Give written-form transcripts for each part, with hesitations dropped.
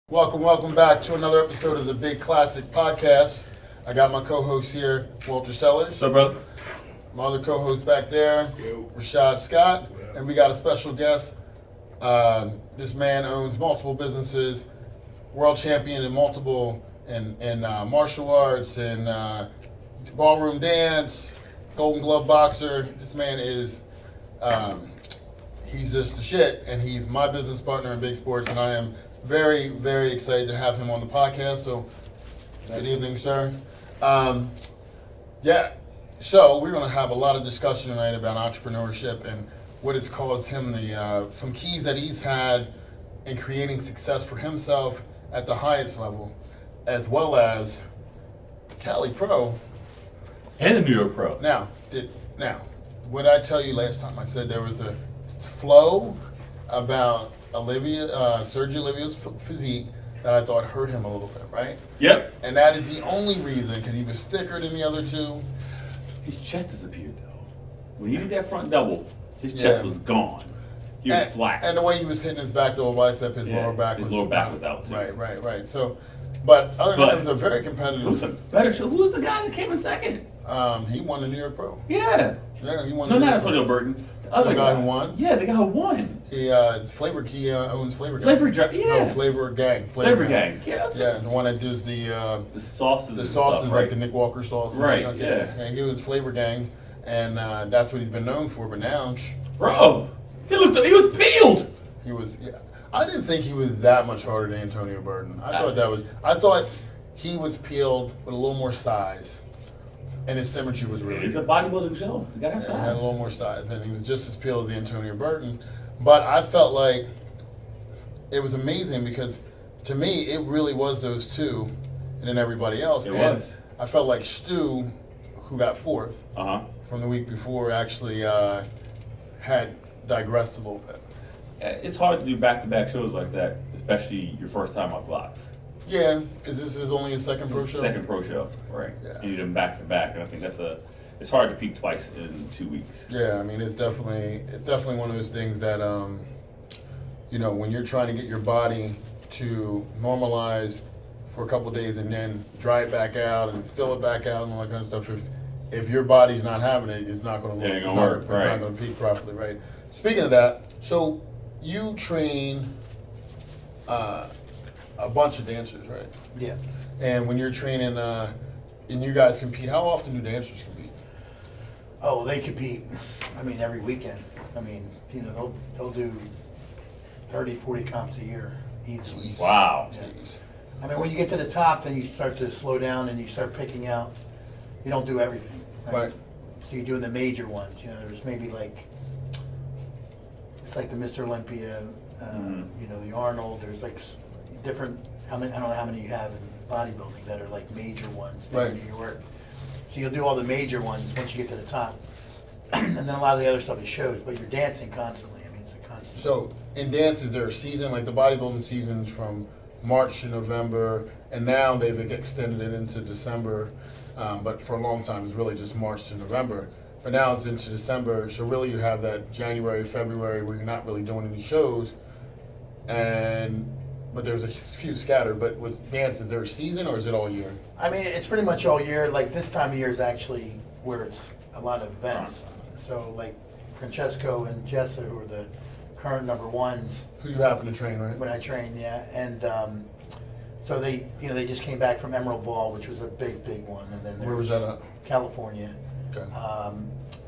Welcome back to another episode of the Big Classic Podcast. I got my co-host here, Walter Sellers. What's up, brother? My other co-host back there, Rashad Scott. And we got a special guest. This man owns multiple businesses, world champion in multiple, in martial arts and ballroom dance, Golden Glove boxer. This man is, he's just the shit, and he's my business partner in big sports, and I am very, very excited to have him on the podcast. So, good evening, sir. So we're going to have a lot of discussion tonight about entrepreneurship and what has caused him some keys that he's had in creating success for himself at the highest level, as well as Cali Pro. And the New York Pro. Now, what I tell you last time, I said there was a flow about Sergio Olivia's physique that I thought hurt him a little bit, right? Yep. And that is the only reason, because he was thicker than the other two. His chest disappeared, though. When he did that front double, his chest was gone. He was flat. And the way he was hitting his back double bicep, his lower back was out, too. Right. So, but other than that, it was a very competitive. Who's a better show? Who's the guy that came in second? He won the New York Pro. Yeah. Yeah, he won. No, not Antonio Burton. The other guy who won. Yeah, the guy who won. He owns Flavor Gang. Flavor Gang. Yeah. No, Flavor Gang. Flavor Gang. Yeah. Yeah, the one that does the sauces. The sauces, right? Like the Nick Walker sauce. Right. Yeah. He was Flavor Gang, and that's what he's been known for. But now, bro, he was peeled. He was. Yeah. I didn't think he was that much harder than Antonio Burton. I thought he was peeled with a little more size. And his symmetry was really It's a bodybuilding show. You gotta have size. He had a little more size, and he was just as peeled as the Antonio Burton. But I felt like it was amazing because, to me, it really was those two, and then everybody else. It was. I felt like Stu, who got fourth from the week before, actually had digressed a little bit. It's hard to do back-to-back shows like that, especially your first time off blocks. Yeah, because this is only his second pro show? Second pro show, right. Yeah. You need them back to back, and I think it's hard to peak twice in 2 weeks. Yeah, I mean, it's definitely one of those things that, when you're trying to get your body to normalize for a couple of days and then dry it back out and fill it back out and all that kind of stuff, if your body's not having it, it's not going to work. It's not going to peak properly, right? Speaking of that, so you train a bunch of dancers, right? Yeah. And when you're training, and you guys compete, how often do dancers compete? Oh, they compete, every weekend. They'll do 30, 40 comps a year easily. Wow. Yeah. When you get to the top, then you start to slow down and you start picking out. You don't do everything. Right. So you're doing the major ones. There's maybe it's like the Mr. Olympia, the Arnold. There's different, I don't know how many you have in bodybuilding that are major ones in New York. So you'll do all the major ones once you get to the top. And then a lot of the other stuff is shows, but you're dancing constantly. It's a constant. So in dance, is there a season, like the bodybuilding season's from March to November, and now they've extended it into December, but for a long time it's really just March to November. But now it's into December, so really you have that January, February where you're not really doing any shows, but there's a few scattered. But with dance, is there a season or is it all year? It's pretty much all year. This time of year is actually where it's a lot of events. So Francesco and Jessa, who are the current number ones. Who you happen to train, right? When I train, yeah. And so they just came back from Emerald Ball, which was a big one. And then Where was that at? California. Okay.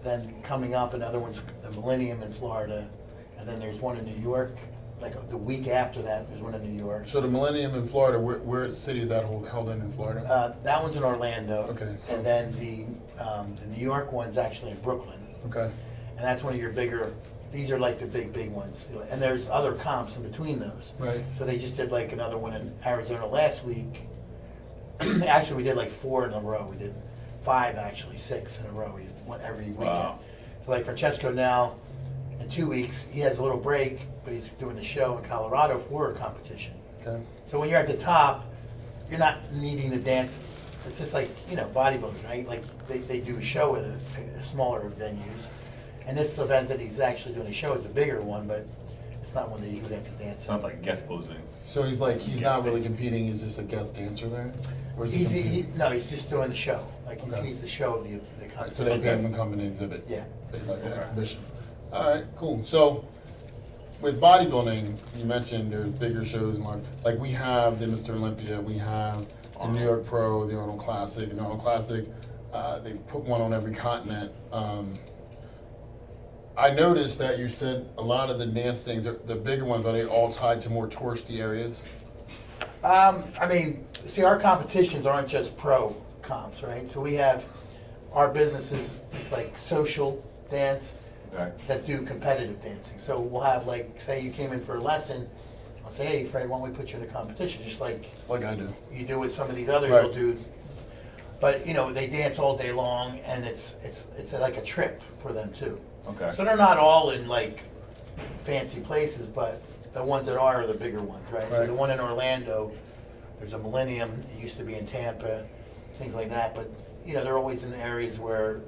Then coming up, another one's the Millennium in Florida. And then there's one in New York. The week after that, there's one in New York. So the Millennium in Florida, where city is that held in Florida? That one's in Orlando. Okay. And then the New York one's actually in Brooklyn. Okay. And that's one of your bigger. These are the big ones. And there's other comps in between those. Right. So they just did another one in Arizona last week. Actually, we did 4 in a row. We did 5, actually 6 in a row. We did one every weekend. Wow. So Francesco now, in 2 weeks, he has a little break, but he's doing the show in Colorado for a competition. Okay. So when you're at the top, you're not needing to dance. It's just bodybuilding, right? They do a show at a smaller venues. And this event that he's actually doing a show is a bigger one, but it's not one that he would have to dance in. Sounds like guest posing. So he's like, he's not really competing, he's just a guest dancer there? Or is he competing? No, he's just doing the show. Like Okay. he's the show of the Right, competition. so they pay him to come and exhibit? Yeah. It's like an Okay. exhibition. All right, cool. So with bodybuilding, you mentioned there's bigger shows and like we have the Mr. Olympia, we have the New York Pro, the Arnold Classic, and Arnold Classic, they've put one on every continent. I noticed that you said a lot of the dance things, the bigger ones, are they all tied to more touristy areas? I mean, see, our competitions aren't just pro comps, right? So we have our businesses, it's like social dance Okay. that do competitive dancing. So we'll have like, say you came in for a lesson, I'll say, hey Fred, why don't we put you in a competition? Just like Like I do. you do with some of these others, Right. you'll do. But you know, they dance all day long, and it's like a trip for them too. Okay. So they're not all in like fancy places, but the ones that are the bigger ones, right? So Right. the one in Orlando, there's a Millennium. It used to be in Tampa, things like that. But you know, they're always in areas where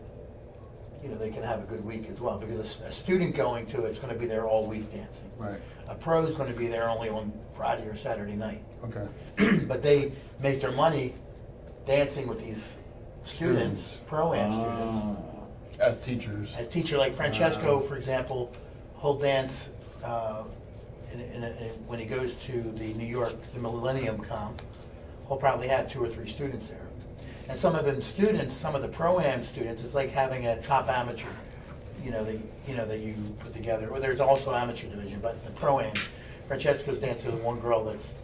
you know they can have a good week as well. Because a student going to it's going to be there all week dancing. Right. A pro is going to be there only on Friday or Saturday night. Okay. But they make their money dancing with these students, pro-am students. As teachers. As teacher, like Francesco, for example, he'll dance when he goes to the New York, the Millennium Comp. He'll probably have 2 or 3 students there. And some of them students, some of the pro-am students, it's like having a top amateur, that you put together. Or there's also amateur division, but the pro-am, Francesco's dancing with one girl that's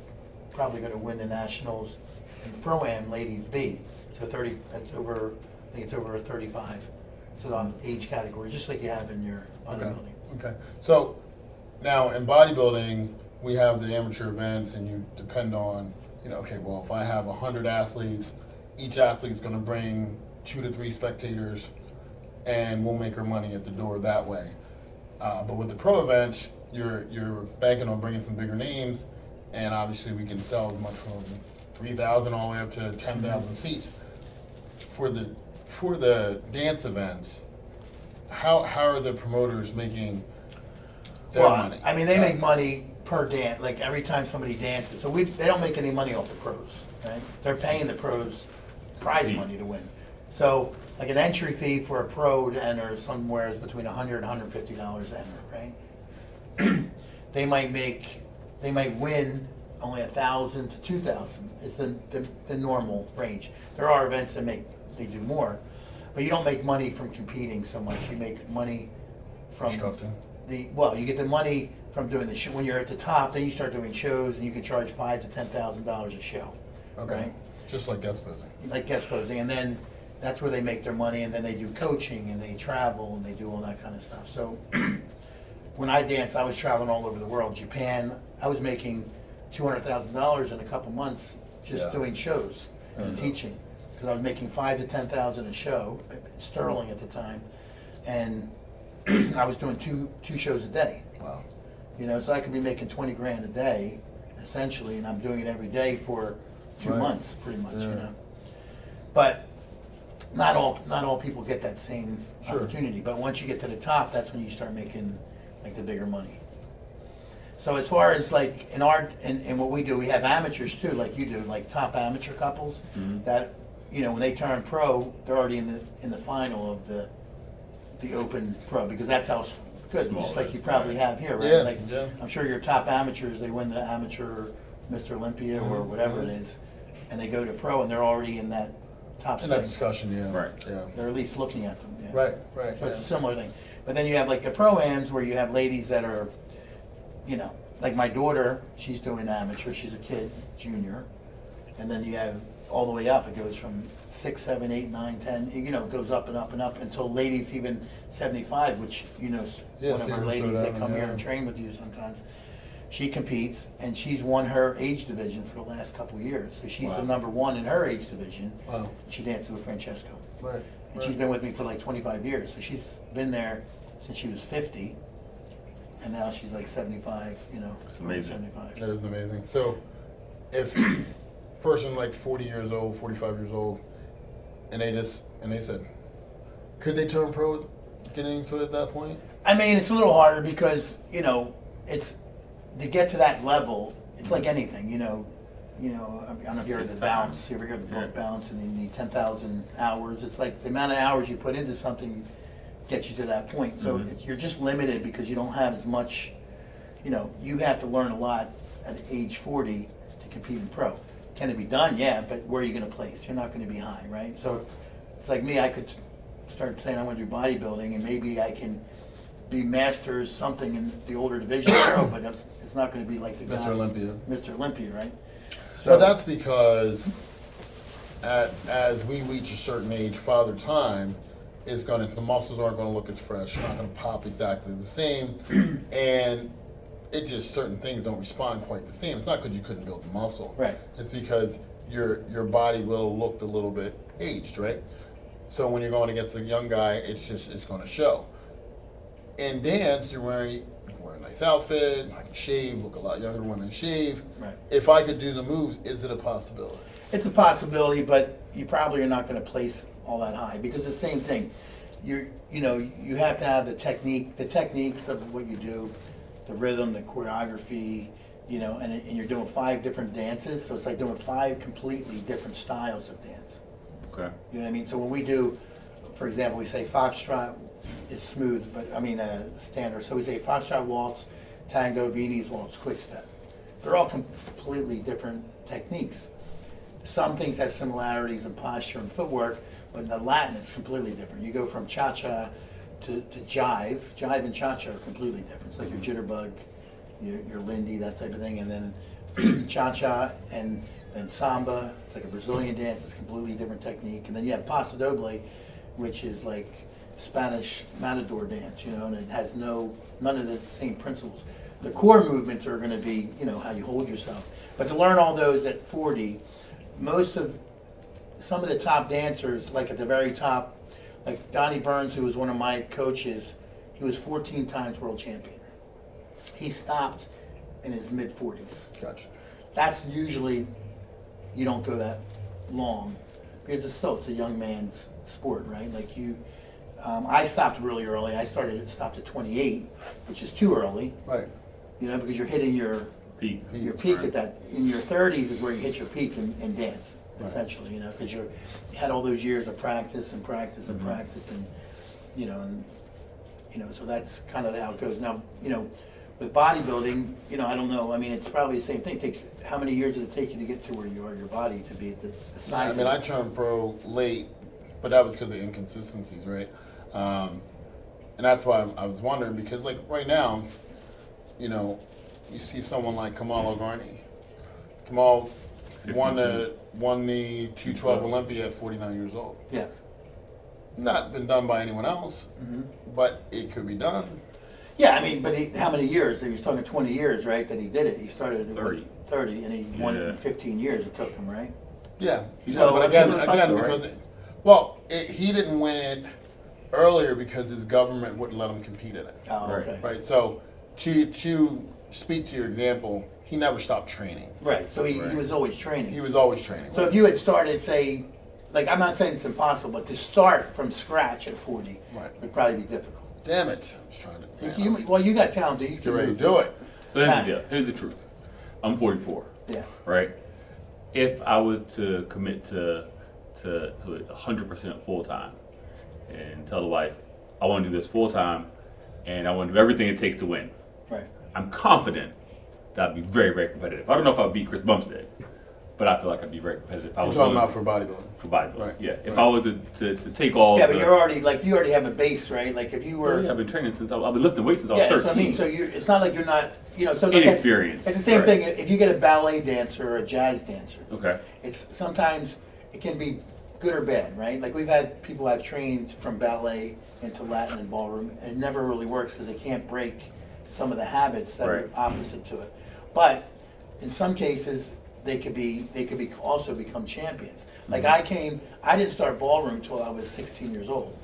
probably going to win the nationals in the pro-am ladies B. So 30, that's over, I think it's over 35. So the age category, just like you have in your bodybuilding. Okay. So now in bodybuilding, we have the amateur events, and you depend on, okay, well, if I have 100 athletes, each athlete is going to bring 2 to 3 spectators, and we'll make our money at the door that way. But with the pro events, you're banking on bringing some bigger names, and obviously we can sell as much from 3,000 all the way up to 10,000 seats. For the dance events, how are the promoters making their money? I mean, they make money per dance, like every time somebody dances. So they don't make any money off the pros, right? They're paying the pros prize money to win. So like an entry fee for a pro to enter is somewhere between $100 and $150 to enter, right? They might win only 1,000 to 2,000 is the normal range. There are events that they do more, but you don't make money from competing so much. You make money from Instructing. you get the money from doing the show. When you're at the top, then you start doing shows, and you can charge $5,000 to $10,000 a show. Okay. Right? Just like guest posing. Like guest posing, and then that's where they make their money, and then they do coaching, and they travel, and they do all that kind of stuff. So when I danced, I was traveling all over the world. Japan, I was making $200,000 in a couple months just doing shows and teaching, because I was making $5,000 to $10,000 a show, sterling at the time, and I was doing two shows a day. Wow. So I could be making 20 grand a day, essentially, and I'm doing it every day for 2 Right. months, pretty much. Yeah. But not all people get that same Sure. opportunity. But once you get to the top, that's when you start making like the bigger money. So as far as like in what we do, we have amateurs too, like you do, like top amateur couples that when they turn pro, they're already in the final of the Open Pro, because that's how good, Small just like is, you probably right. have here, right? Yeah, Like yeah. I'm sure your top amateurs, they win the amateur Mr. Olympia or whatever it is, and they go to pro and they're already in that top In that six. discussion, yeah. Right. Yeah. They're at least looking at them. Yeah. Right. So it's yeah. a similar thing. But then you have like the pro-ams where you have ladies that are, like my daughter, she's doing amateur, she's a kid, junior. And then you have all the way up, it goes from 6, 7, 8, 9, 10, it goes up and up and up until ladies even 75, which, Yeah, one of our so ladies that come here yeah. and train with you sometimes. She competes, and she's won her age division for the last couple of years. So she's Wow. the number 1 in her age division. Wow. She dances with Francesco. Right. And she's been with me for like 25 years. So she's been there since she was 50. And now she's like 75, It's amazing. 75. That is amazing. So, if a person like 40 years old, 45 years old, and they said, could they turn pro getting to at that point? I mean, it's a little harder because, it's to get to that level, it's like anything, you know, I don't know if you heard of the balance, you ever heard the book Balance, and you need 10,000 hours. It's like the amount of hours you put into something gets you to that point. So you're just limited because you don't have as much, you know, you have to learn a lot at age 40 to compete in pro. Can it be done? Yeah, but where are you going to place? You're not going to be high, right? So it's like me, I could start saying I want to do bodybuilding, and maybe I can be masters something in the older division pro, but it's not going to be like the guys. Mr. Olympia, right? So But that's because as we reach a certain age, Father Time is going to, the muscles aren't going to look as fresh, not going to pop exactly the same, and it just, certain things don't respond quite the same. It's not because you couldn't build the muscle. Right. It's because your body will look a little bit aged, right? So when you're going against a young guy, it's going to show. In dance, you can wear a nice outfit, I can shave, look a lot younger when I shave. Right. If I could do the moves, is it a possibility? it's a possibility, but you probably are not going to place all that high because the same thing. You have to have the techniques of what you do, the rhythm, the choreography, and you're doing 5 different dances, so it's like doing 5 completely different styles of dance. Okay. You know what I mean? So when we do, for example, we say foxtrot, it's smooth, but standard. So we say foxtrot, waltz, tango, Viennese waltz, quick step. They're all completely different techniques. Some things have similarities in posture and footwork, but in the Latin it's completely different. You go from cha-cha to jive. Jive and cha-cha are completely different. It's like your jitterbug, your lindy, that type of thing, and then cha-cha and then samba. It's like a Brazilian dance. It's a completely different technique. And then you have paso doble, which is like Spanish matador dance, and it has none of the same principles. The core movements are going to be, how you hold yourself. But to learn all those at 40, some of the top dancers, like at the very top, like Donnie Burns, who was one of my coaches, he was 14 times world champion. He stopped in his mid-40s. Gotcha. That's usually, you don't go that long, because it's a young man's sport, right? Like I stopped really early. I stopped at 28, which is too early. Right. Because you're hitting your Peak. peak at that. In your 30s is where you hit your peak in dance, essentially. Because you had all those years of practice and practice and practice, and so that's kind of how it goes. Now, with bodybuilding, I don't know. I mean, it's probably the same thing. It takes, how many years did it take you to get to where you are, your body, to be at the size? I turned pro late, but that was because of inconsistencies, right? And that's why I was wondering, because like right now, you see someone like Kamal O'Garney. Kamal won the 212 Olympia at 49 years old. Yeah. Not been done by anyone else, but it could be done. Yeah, I mean, but how many years? He was talking 20 years, right, that he did it. He started at 30, and he won it in 15 years it took him, right? Yeah. So, but again, because he didn't win it earlier because his government wouldn't let him compete in it. Oh, okay. Right. So to speak to your example, he never stopped training. Right, so he was always training. He was always training. So if you had started, say, like, I'm not saying it's impossible, but to start from scratch at 40 would probably be difficult. Damn it. I was trying to. Well, you got talent. You Get can ready to do it. So here's the deal. Here's the truth. I'm 44. Yeah. Right? If I was to commit to 100% full time and tell the wife, I want to do this full time and I want to do everything it takes to win. Right. I'm confident that I'd be very, very competitive. I don't know if I'd beat Chris Bumstead, but I feel like I'd be very competitive. You're talking about for bodybuilding. For bodybuilding, Right. yeah. If I was to take all Yeah, but you already have a base, right? Like if you were... Yeah, I've been training since I've been lifting weights since I was 13. So I mean, so it's not like you're not, so inexperienced. It's the same thing. If you get a ballet dancer or a jazz dancer, okay, it's sometimes it can be good or bad, right? Like we've had people have trained from ballet into Latin and ballroom, and it never really works because they can't break some of the habits that are opposite to it. But in some cases, they could also become champions. Like I didn't start ballroom until I was 16 years old,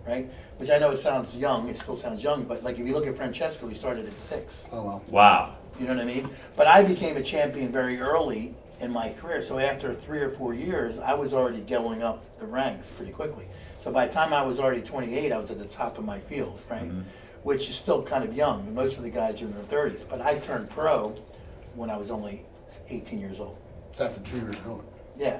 right? Which I know it sounds young, it still sounds young, but like if you look at Francesco, he started at 6. Oh, wow. Wow. You know what I mean? But I became a champion very early in my career. So after 3 or 4 years, I was already going up the ranks pretty quickly. So by the time I was already 28, I was at the top of my field, right? Which is still kind of young. Most of the guys are in their 30s. But I turned pro when I was only 18 years old. It's after 2 years doing it. Yeah.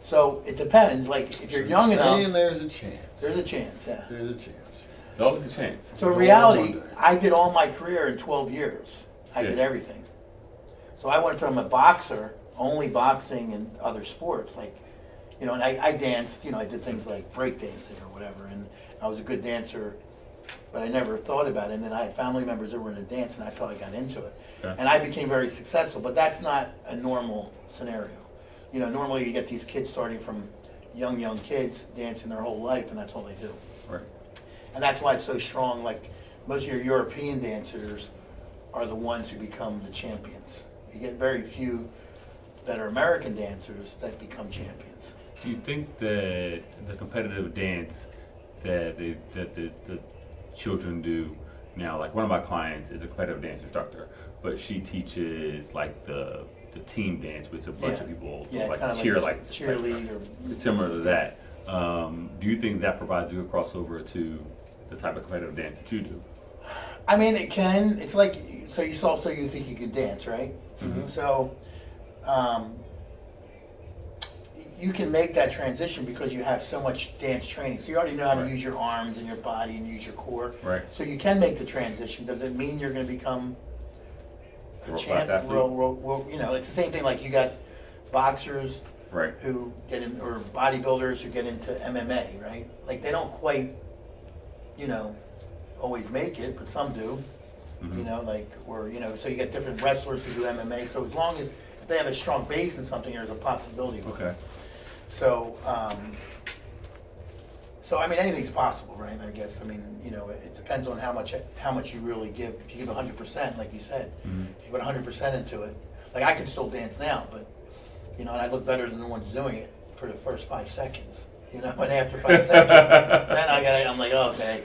So it depends. Like if you're young enough, Saying there's a chance. there's a chance. Yeah. There's a chance. There's always a chance. So in Go reality, on one day. I did all my career in 12 years. I did Yeah. everything. So I went from a boxer, only boxing and other sports, like, you know, and I danced, you know, I did things like break dancing or whatever, and I was a good dancer, but I never thought about it. And then I had family members that were in a dance, and that's how I got into it. Okay. And I became very successful, but that's not a normal scenario. You know, normally you get these kids starting from young kids dancing their whole life, and that's all they do. Right. And that's why it's so strong. Like most of your European dancers are the ones who become the champions. You get very few that are American dancers that become champions. Do you think that the competitive dance that the children do now, like one of my clients is a competitive dance instructor, but she teaches like the team dance with a bunch of people Yeah, it's like kind of cheer, like cheerlead or it's similar to that. Do you think that provides you a crossover to the type of competitive dance that you do? I mean, it can. It's like, so you saw, so you think you can dance, right? Mm-hmm. So, you can make that transition because you have so much dance training. So you already know how to Right. use your arms and your body and use your core. Right. So you can make the transition. Does it mean you're going to become a World-class champ? athlete? Well, you know, it's the same thing. Like you got boxers Right. who get in, or bodybuilders who get into MMA, right? Like they don't quite, you know, always make it, but some do. Mm-hmm. You know, like, or, you know, so you get different wrestlers who do MMA. So as long as if they have a strong base in something, there's a possibility. With it. Okay. So, so I mean, anything's possible, right? I guess. I mean, you know, it depends on how much you really give. If you give 100%, like you said, if you put 100% into it, like I can still dance now, but you know, and I look better than the ones doing it for the first 5 seconds. You know, and after 5 seconds, then I'm like, oh, okay,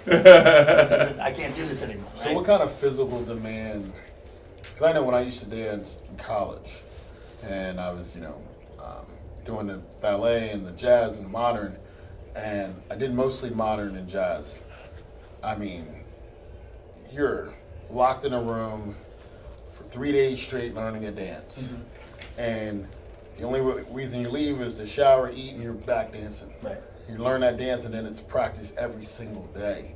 I can't do this anymore. Right? So what kind of physical demand? Because I know when I used to dance in college, and I was, you know, doing the ballet and the jazz and the modern, and I did mostly modern and jazz. I mean, you're locked in a room for 3 days straight learning a dance, and the only reason you leave is to shower, eat, and you're back dancing. Right. You learn that dance, and then it's practice every single day.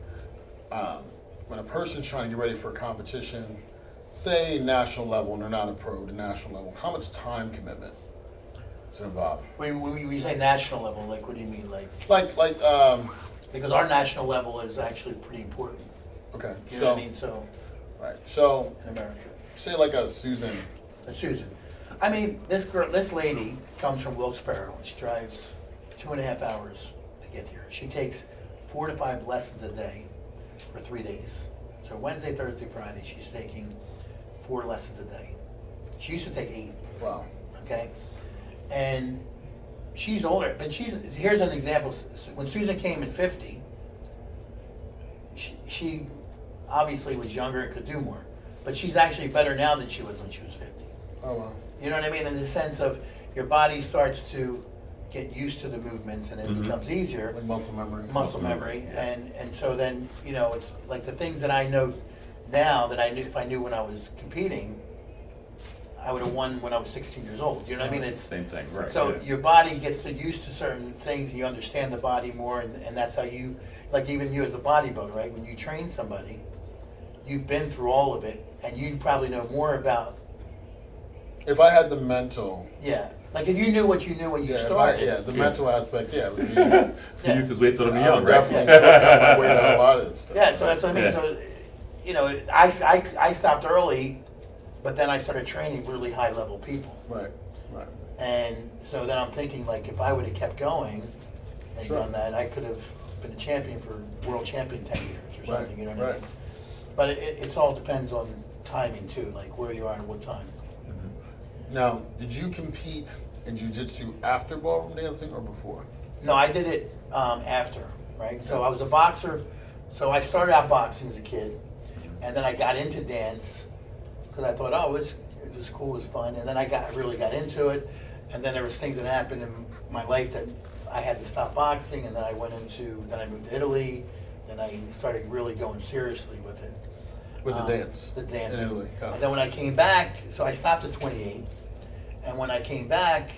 When a person's trying to get ready for a competition, say national level, and they're not a pro to national level, how much time commitment is involved? When we say national level, like, what do you mean, like? Like, Because our national level is actually pretty important. okay, You know so, what I mean? So right, so, in America, say like a Susan, Susan. I mean, this lady comes from Wilkes-Barre. She drives 2.5 hours to get here. She takes 4 to 5 lessons a day for 3 days. So Wednesday, Thursday, Friday, she's taking 4 lessons a day. She used to take 8. wow, Okay, and she's older, but here's an example. When Susan came at 50, she obviously was younger and could do more, but she's actually better now than she was when she was 50. oh wow, You know what I mean? In the sense of your body starts to get used to the movements and it becomes easier. like muscle memory. Muscle memory, and so then, you know, it's like the things that I know now that I knew, if I knew when I was competing, I would have won when I was 16 years old. You know what I mean? It's Same thing, right? so yeah. your body gets used to certain things, and you understand the body more, and that's how you, like even you as a bodybuilder, right? When you train somebody, you've been through all of it, and you probably know more about, If I had the mental, yeah. Like if you knew what you knew when you yeah, started. the mental aspect, yeah, would be, He used his way till I young, would right? definitely shortcut my way to a lot of this stuff. Yeah, so that's what I mean. Yeah. So, you know, I stopped early, but then I started training really high level people. Right, right. And so then I'm thinking, like, if I would have kept going and Sure. done that, I could have been a champion for world champion 10 years or Right, something. You know what I right. mean? But it's all depends on timing too, like where you are and what time. Now, did you compete in jiu-jitsu after ballroom dancing or before? No, I did it after, right? So I was a boxer. So I started out boxing as a kid, and then I got into dance because I thought, oh, it was cool, it was fun. And then I really got into it, and then there was things that happened in my life that I had to stop boxing, and then I moved to Italy, and I started really going seriously with it. With the dance. The dance. In Italy. Yeah. And then when I came back, so I stopped at 28. And when I came back,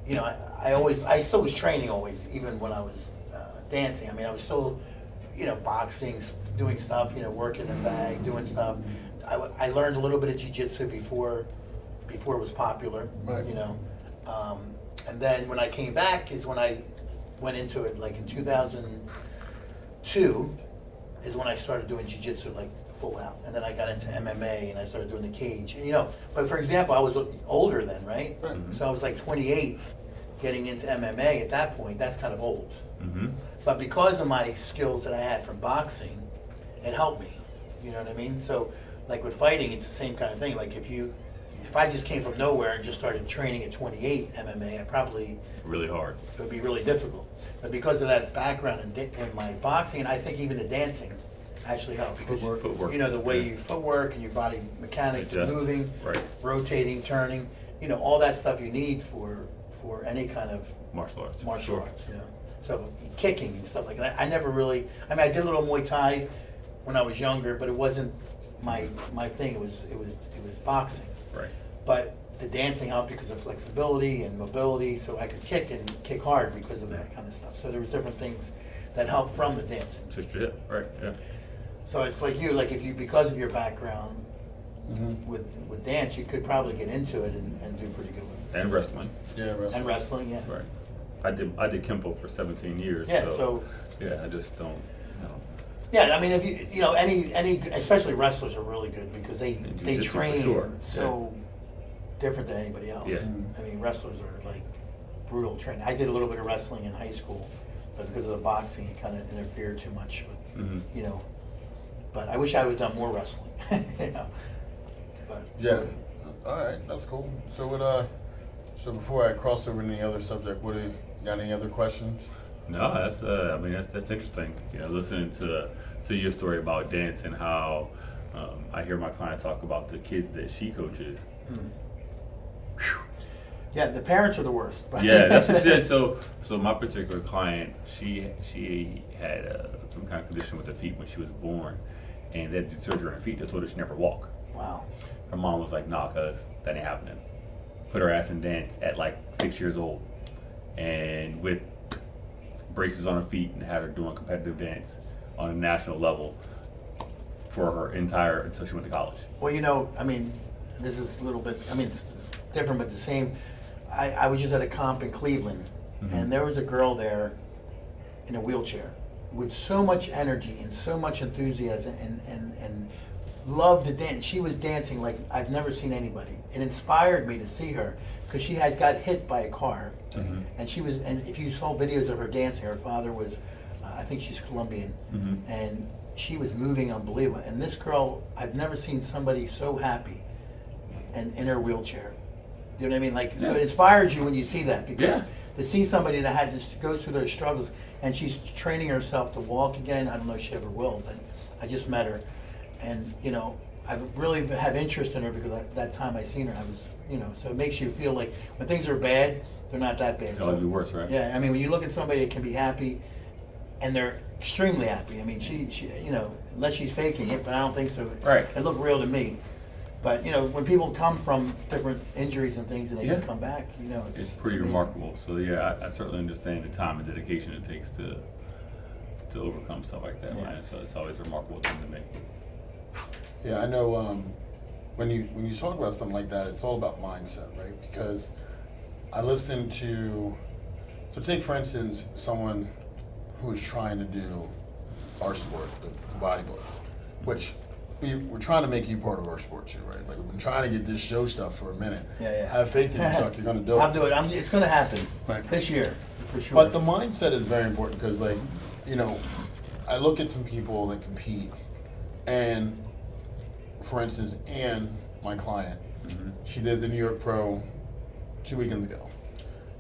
you know, I still was training always, even when I was dancing. I mean, I was still, you know, boxing, doing stuff, you know, working the bag, doing stuff. I learned a little bit of jiu-jitsu before it was popular, Right. you know. And then when I came back is when I went into it, like in 2002 is when I started doing jiu-jitsu like full out. And then I got into MMA and I started doing the cage. And, you know, but for example, I was older then, right? Right. So I was like 28 getting into MMA at that point. That's kind of old. Mm-hmm. But because of my skills that I had from boxing, it helped me. You know what I mean? So like with fighting, it's the same kind of thing. Like if I just came from nowhere and just started training at 28 MMA, I probably Really hard. it would be really difficult. But because of that background in my boxing, and I think even the dancing actually helped because Footwork. you know the way you footwork and your body mechanics and Adjust. moving, Right. rotating, turning, you know, all that stuff you need for any kind of Martial arts. martial Sure. arts, you know. So kicking and stuff like that. I never really. I mean, I did a little Muay Thai when I was younger, but it wasn't my thing. It was boxing. Right. But the dancing helped because of flexibility and mobility, so I could kick and kick hard because of that kind of stuff. So there was different things that helped from the dancing. Just your hip. Right. Yeah. So it's like you, like if you, because of your background Mm-hmm. with dance, you could probably get into it and do pretty good with it. And wrestling. Yeah, wrestling. And wrestling, yeah. Right. I did Kempo for 17 years. Yeah, so yeah, I just don't. yeah, I mean, if you know any especially wrestlers are really good because they jiu-jitsu for train sure. so different than anybody else. Yeah. I mean, wrestlers are like brutal training. I did a little bit of wrestling in high school, but because of the boxing, it kind of interfered too much with, Mhm. you know. But I wish I would have done more wrestling, you know. But Yeah. All right, that's cool. So what? So before I cross over to any other subject, what do you got? Any other questions? No, that's I mean that's interesting. You know, listening to your story about dance and how I hear my client talk about the kids that she coaches. yeah, the parents are the worst. Yeah, that's what she said. So my particular client, she had some kind of condition with her feet when she was born, and they did surgery on her feet. They told her she never walk. Wow. Her mom was like, "Nah, cuz that ain't happening." Put her ass in dance at like 6 years old, and with braces on her feet, and had her doing competitive dance on a national level for her until she went to college. Well, you know, I mean, this is a little bit, I mean, it's different but the same. I was just at a comp in Cleveland, and there was a girl there in a wheelchair with so much energy and so much enthusiasm and loved to dance. She was dancing like I've never seen anybody. It inspired me to see her because she had got hit by a car, and she was. And if you saw videos of her dancing, her father was, I think she's Colombian, and she was moving unbelievable. And this girl, I've never seen somebody so happy, and in her wheelchair. You know what I mean? Like, so it inspires you when you see that because to see somebody that had to go through those struggles, and she's training herself to walk again. I don't know if she ever will, but I just met her. And, you know, I really have interest in her because that time I seen her, I was, you know, so it makes you feel like when things are bad, they're not that bad. It'll be worse, right? Yeah, I mean, when you look at somebody that can be happy, and they're extremely happy. I mean, she you know, unless she's faking it, but I don't think so. Right. It looked real to me. But, you know, when people come from different injuries and things and they Yeah. can come back, you know, It's pretty amazing. remarkable. So yeah, I certainly understand the time and dedication it takes to overcome stuff like that, Yeah. man. So it's always a remarkable thing to me. Yeah, I know. When you talk about something like that, it's all about mindset, right? Because I listen to. So take for instance someone who is trying to do our sport, the bodybuilding, which we're trying to make you part of our sport too, right? Like we've been trying to get this show stuff for a minute. Yeah. Have faith in yourself. You're gonna do it. I'll do it. It's going to happen Right. this year, for sure. But the mindset is very important because, like, you know, I look at some people that compete, and for instance, Anne, my client, she did the New York Pro 2 weekends ago,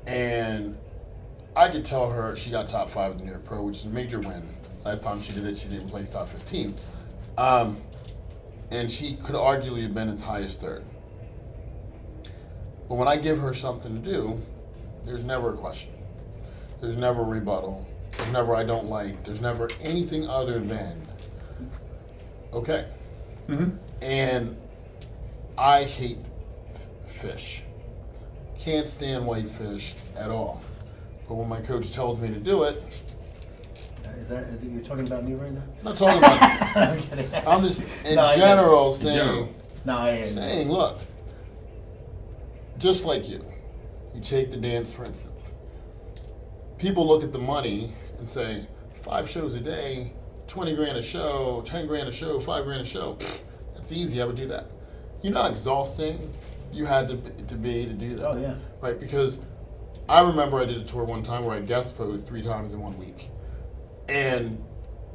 and I could tell her she got top 5 at the New York Pro, which is a major win. Last time she did it, she didn't place top 15, and she could arguably have been as high as 3rd. But when I give her something to do, there's never a question. There's never a rebuttal. There's never I don't like. There's never anything other than, okay, And I hate fish. Can't stand white fish at all. But when my coach tells me to do it, Is you're talking about me right now? I'm not talking about I'm kidding. I'm just in No, I general get saying, No, I am. saying, look, just like you take the dance for instance. People look at the money and say, 5 shows a day, 20 grand a show, 10 grand a show, 5 grand a show. That's easy, I would do that. You know how exhausting you had to be to do that? Oh, yeah. Right, because I remember I did a tour one time where I guest posed 3 times in 1 week. And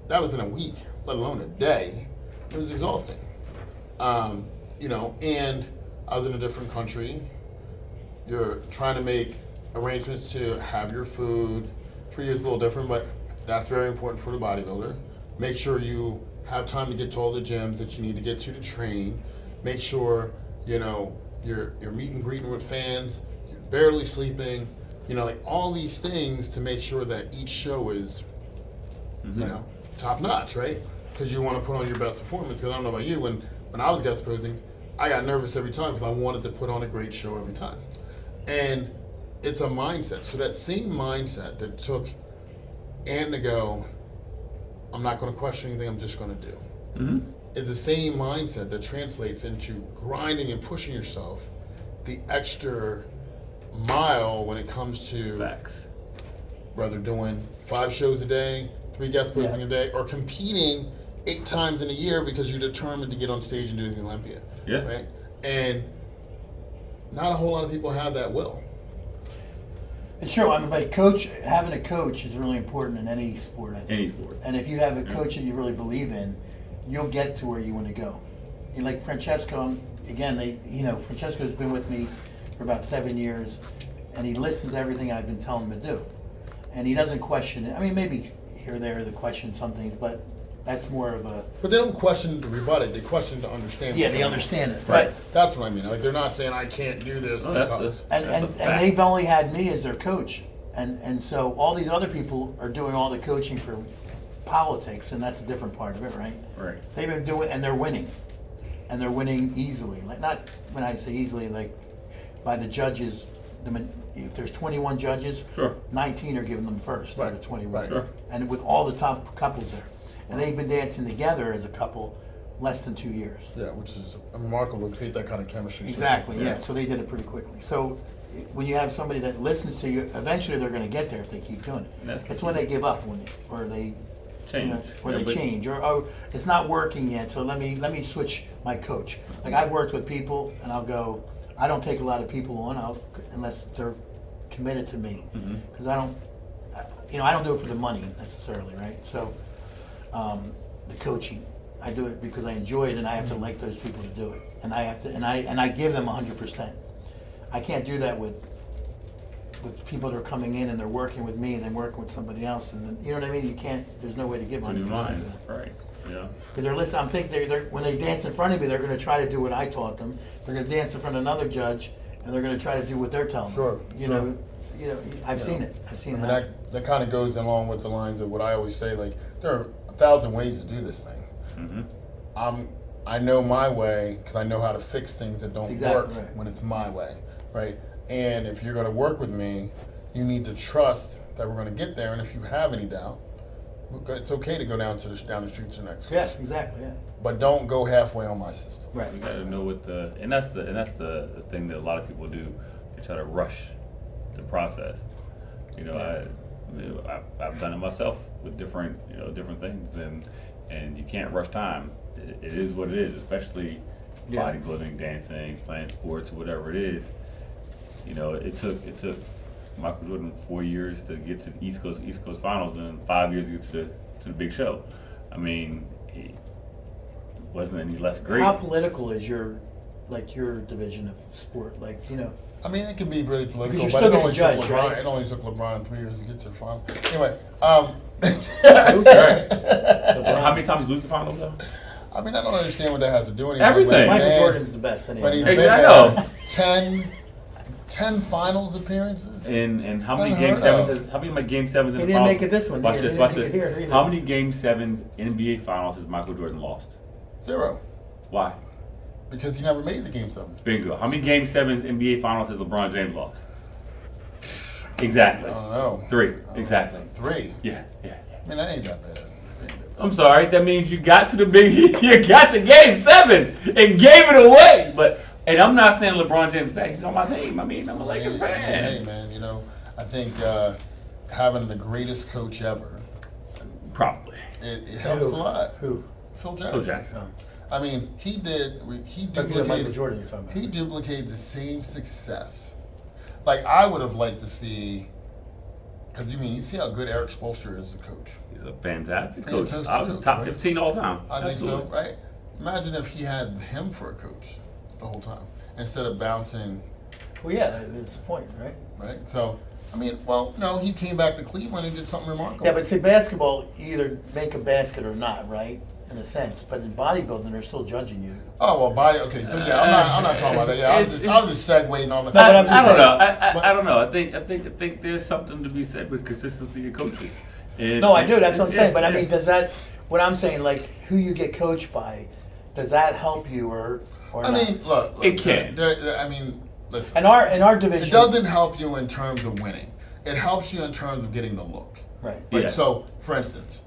that was in a week, let alone a day. It was exhausting. And I was in a different country. You're trying to make arrangements to have your food. For you, it's a little different, but that's very important for the bodybuilder. Make sure you have time to get to all the gyms that you need to get to train. Make sure, you're meet and greeting with fans. You're barely sleeping. Like all these things to make sure that each show is, top notch, right? Because you want to put on your best performance. Because I don't know about you, when I was guest posing, I got nervous every time because I wanted to put on a great show every time. And it's a mindset. So that same mindset that took Ann to go, I'm not going to question anything, I'm just going to do, is the same mindset that translates into grinding and pushing yourself the extra mile when it comes to Facts. whether doing 5 shows a day, 3 guest posting a day, or competing 8 times in a year because you're determined to get on stage and do the Olympia. Yeah. Right? And not a whole lot of people have that will. It's true. But having a coach is really important in any sport, I think. Any sport. And if you have a coach that you really believe in, you'll get to where you want to go. Like Francesco, again, Francesco's been with me for about 7 years, and he listens to everything I've been telling him to do. And he doesn't question it. I mean, maybe here or there they question some things, but that's more of a... But they don't question to rebut it, they question to understand. Yeah, they understand it. Right. That's what I mean. Like, they're not saying, I can't do this because... And they've only had me as their coach. And so all these other people are doing all the coaching for politics, and that's a different part of it, right? Right. They've been doing, and they're winning. And they're winning easily. Like, not, when I say easily, like, by the judges, if there's 21 judges, Sure. 19 are giving them first out of Right. 21. Right. Sure. And with all the top couples there. And they've been dancing together as a couple less than 2 years. Yeah, which is remarkable to create that kind of chemistry. Exactly, yeah. So they did it pretty quickly. So when you have somebody that listens to you, eventually they're going to get there if they keep doing it. That's the It's when key. they give up, or they Change. or Yeah, they but- change, or it's not working yet. So let me switch my coach. Like, I've worked with people, and I'll go. I don't take a lot of people on unless they're committed to me, because I don't do it for the money necessarily, right? So the coaching, I do it because I enjoy it, and I have to like those people to do it, and I have to, and I give them 100%. I can't do that with people that are coming in and they're working with me and then working with somebody else, and then, you know what I mean? You can't. There's no way to give 100%. To do mine. Right. Yeah. Because they're listening. I'm thinking they're when they dance in front of me, they're going to try to do what I taught them. They're going to dance in front of another judge, and they're going to try to do what they're telling Sure, them. You know, I've seen it. I've seen I mean, it. that kind of goes along with the lines of what I always say, like, there are 1,000 ways to do this thing. I know my way because I know how to fix things that don't Exactly, work right. when it's my way, right? And if you're going to work with me, you need to trust that we're going to get there. And if you have any doubt, it's okay to go down the street to the next coach. Yes, exactly. Yeah. But don't go halfway on my system. Right. You gotta know what and that's the thing that a lot of people do. They try to rush the process. I've done it myself with different things, and you can't rush time. It is what it is, especially bodybuilding, dancing, playing sports, whatever it is. It took Michael Jordan 4 years to get to the East Coast Finals, and 5 years to get to the big show. I mean, he wasn't any less great. How political is your division of sport? I mean, it can be really political, Because but you're it still only, gonna took judge, LeBron, right? it only took LeBron 3 years to get to the final. Anyway, How many times you lose the finals though? I mean, I don't understand what that has to do with anything. Everything. When a Michael man- Jordan's the best. Anyway. When he's Hey, been I there, know. 10 finals appearances. And how many It's game unheard sevens? of. How many game sevens in He the didn't finals? make it this one. Watch He this. didn't Watch make this. it here either. How many game sevens NBA finals has Michael Jordan lost? 0. Why? Because he never made the Game 7. Bingo. How many Game 7 NBA Finals has LeBron James lost? Exactly. I don't know. 3. Exactly. 3? Yeah. I mean, that ain't that bad. I'm sorry. That means you got to you got to Game 7 and gave it away. And I'm not saying LeBron James back. He's on my team. I mean, I'm a Lakers fan. Hey, man, you know, I think having the greatest coach ever, Probably. it helps a lot. Who? Phil Jackson. Phil Jackson. Oh. I mean, he Michael duplicated. Jordan you're talking about. He duplicated the same success. Like I would have liked to see, because you see how good Eric Spoelstra is as a coach. He's a fantastic coach. Fantastic coach, Top right? 15 all time. I think so, Absolutely. right? Imagine if he had him for a coach the whole time instead of bouncing, Well, yeah, that's the point, right? right? So, I mean, well, no, he came back to Cleveland and did something remarkable. Yeah, but see, basketball, you either make a basket or not, right? In a sense. But in bodybuilding, they're still judging you. Oh well, body. Okay, so yeah, I'm not talking about that. Yeah, I was just segueing on the. No, but I'm just I don't saying. know. I don't know. I think there's something to be said with consistency of coaches. No, I do. That's what I'm saying. But I yeah. mean, does that? What I'm saying, like, who you get coached by, does that help you or I not? mean, look, It can. I mean, listen. in our division, It doesn't help you in terms of winning. It helps you in terms of getting the look. Right. Like, Yeah. so, for instance,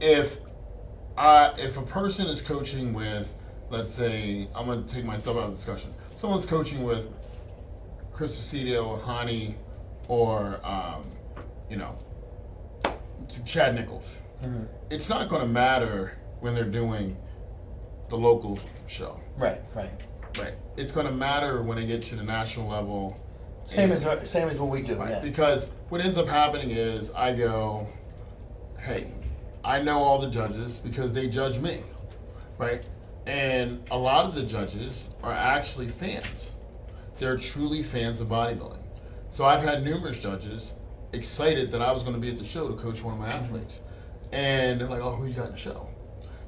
if a person is coaching with, let's say, I'm going to take myself out of the discussion. Someone's coaching with Chris Acedio, Hani, or Chad Nichols. Mm-hmm. It's not going to matter when they're doing the local show. Right. Right. It's going to matter when they get to the national level. Same And- as what we do. Right, Yeah. because what ends up happening is I go, hey, I know all the judges because they judge me, right? And a lot of the judges are actually fans. They're truly fans of bodybuilding. So I've had numerous judges excited that I was going to be at the show to coach one of my athletes. And they're like, oh, who you got in the show?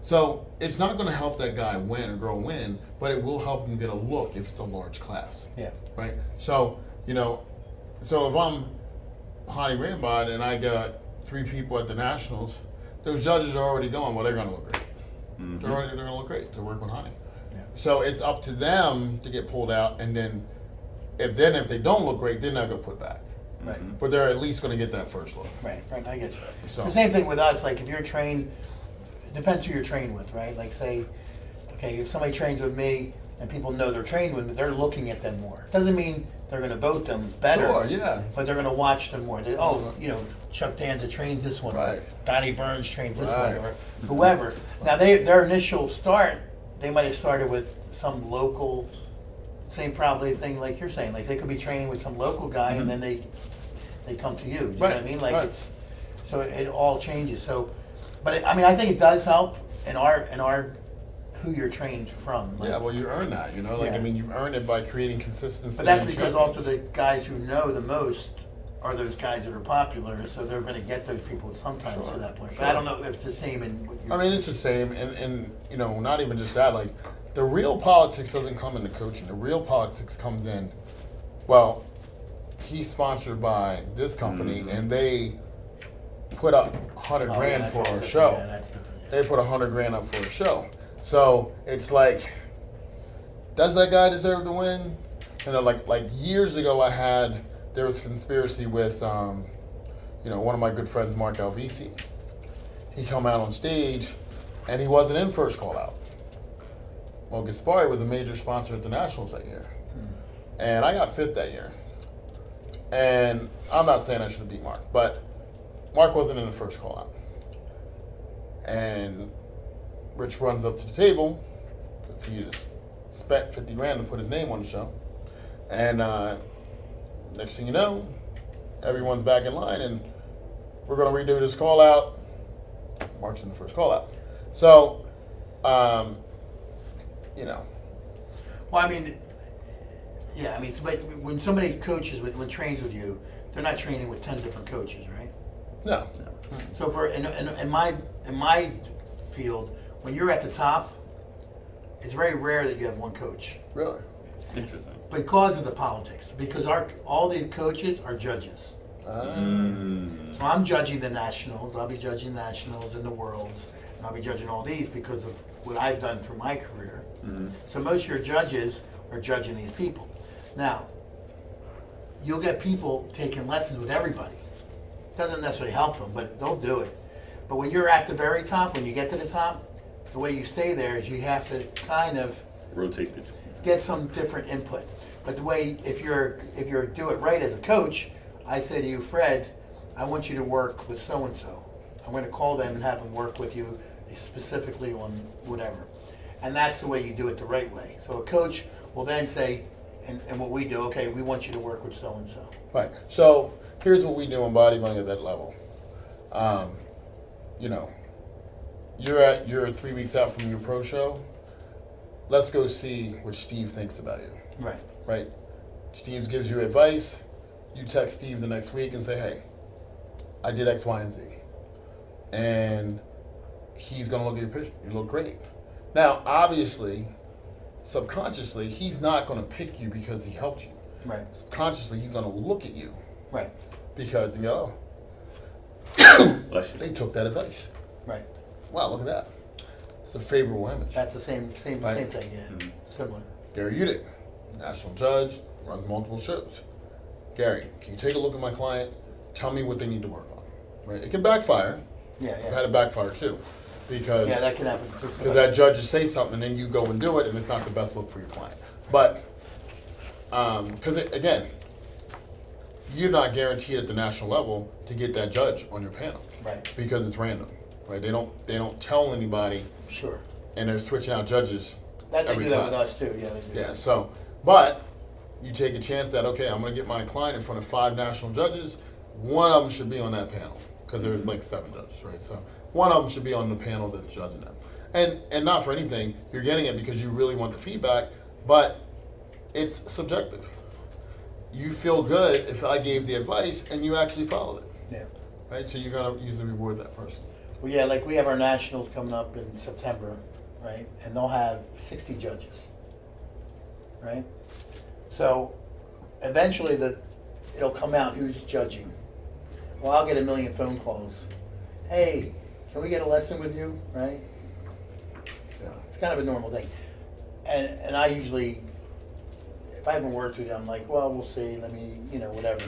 So it's not going to help that guy win or girl win, but it will help him get a look if it's a large class. Yeah. Right? So, so if I'm Hani Rambod and I got 3 people at the Nationals, those judges are already going, well, they're going to look great. Mm-hmm. They're going to look great to work with Hani. Yeah. So it's up to them to get pulled out, and then if they don't look great, they're not going to put back. Right. But they're at least going to get that first look. Right. I get you. So- The same thing with us. Like, if you're trained, it depends who you're trained with, right? Like, say, okay, if somebody trains with me and people know they're trained with me, they're looking at them more. Doesn't mean they're going to vote them better. Sure, yeah. But they're going to watch them more. Chuck Danza trains this one, Right. or Donnie Burns trains this Right. one, or whoever. Now, their initial start, they might have started with some local, same probably thing like you're saying. Like, they could be training with some local guy, and then they come to you. You know what I Right, mean? Like, right. so it all changes. So, but I think it does help in our who you're trained from. Like, Yeah, well, you earn that, Yeah. I mean, you've earned it by creating consistency. but that's and because champions. also the guys who know the most are those guys that are popular, so they're going to get those people sometimes Sure, to that point. sure. But I don't know if it's the same in what you. I mean, it's the same, and not even just that. Like, the real politics doesn't come into coaching. The real politics comes in. Well, he's sponsored by this company, and they put up $100 grand that's for different. our show. Yeah, that's different. Yeah. They put $100 grand up for a show. So it's like, does that guy deserve to win? Like years ago, there was a conspiracy with, one of my good friends, Mark Alvisi. He come out on stage, and he wasn't in first call out. Well, Gaspari was a major sponsor at the Nationals that year, and I got 5th that year. And I'm not saying I should have beat Mark, but Mark wasn't in the first call out. And Rich runs up to the table, because he just spent 50 grand to put his name on the show. And next thing you know, everyone's back in line, and we're going to redo this call out. Mark's in the first call out. So, Well, I mean, yeah, I mean, but when somebody coaches, when trains with you, they're not training with 10 different coaches, right? No. So in my field, when you're at the top, it's very rare that you have one coach Really? Interesting. because of the politics. Because all the coaches are judges. So I'm judging the nationals. I'll be judging nationals and the worlds, And I'll be judging all these because of what I've done through my career. Mm-hmm. So most of your judges are judging these people. Now, you'll get people taking lessons with everybody. Doesn't necessarily help them, but they'll do it. But when you're at the very top, when you get to the top, the way you stay there is you have to kind of Rotate it. get some different input. But the way, if you're do it right as a coach, I say to you, Fred, I want you to work with so-and-so. I'm going to call them and have them work with you specifically on whatever. And that's the way you do it the right way. So a coach will then say, and what we do, okay, we want you to work with so-and-so. Right. So here's what we do in bodybuilding at that level. You know, you're 3 weeks out from your pro show. Let's go see what Steve thinks about you. Right. Right. Steve gives you advice. You text Steve the next week and say, hey, I did X, Y, and Z. And he's going to look at your picture. You look great. Now, obviously, subconsciously, he's not going to pick you because he helped you. Right. Subconsciously, he's going to look at you Right. because, you know, Bless you. they took that advice. Right. Wow, look at that. It's a favorable image. That's the same Right. thing, yeah. Mm-hmm. Similar. Gary Udick, national judge, runs multiple shows. Gary, can you take a look at my client? Tell me what they need to work on. Right? It can backfire. Yeah, I've had yeah. it backfire too. Because Yeah, that can happen too. that judge will say something and then you go and do it and it's not the best look for your client. But, because again, you're not guaranteed at the national level to get that judge on your panel. Right. Because it's random. Right? They don't tell anybody Sure. and they're switching out judges That they every do that with class. us too, yeah. They do. Yeah, so, but you take a chance that, okay, I'm going to get my client in front of 5 national judges. One of them should be on that panel because there's like 7 judges, right? So one of them should be on the panel that's judging them. And not for anything, you're getting it because you really want the feedback, but it's subjective. You feel good if I gave the advice and you actually followed it, Yeah. right? So you're going to usually reward that person. Well, yeah, like we have our nationals coming up in September, right? And they'll have 60 judges, right? So eventually it'll come out who's judging. Well, I'll get a million phone calls. Hey, can we get a lesson with you, right? Yeah. It's kind of a normal thing. And I usually, if I haven't worked with you, I'm like, well, we'll see, let me, whatever.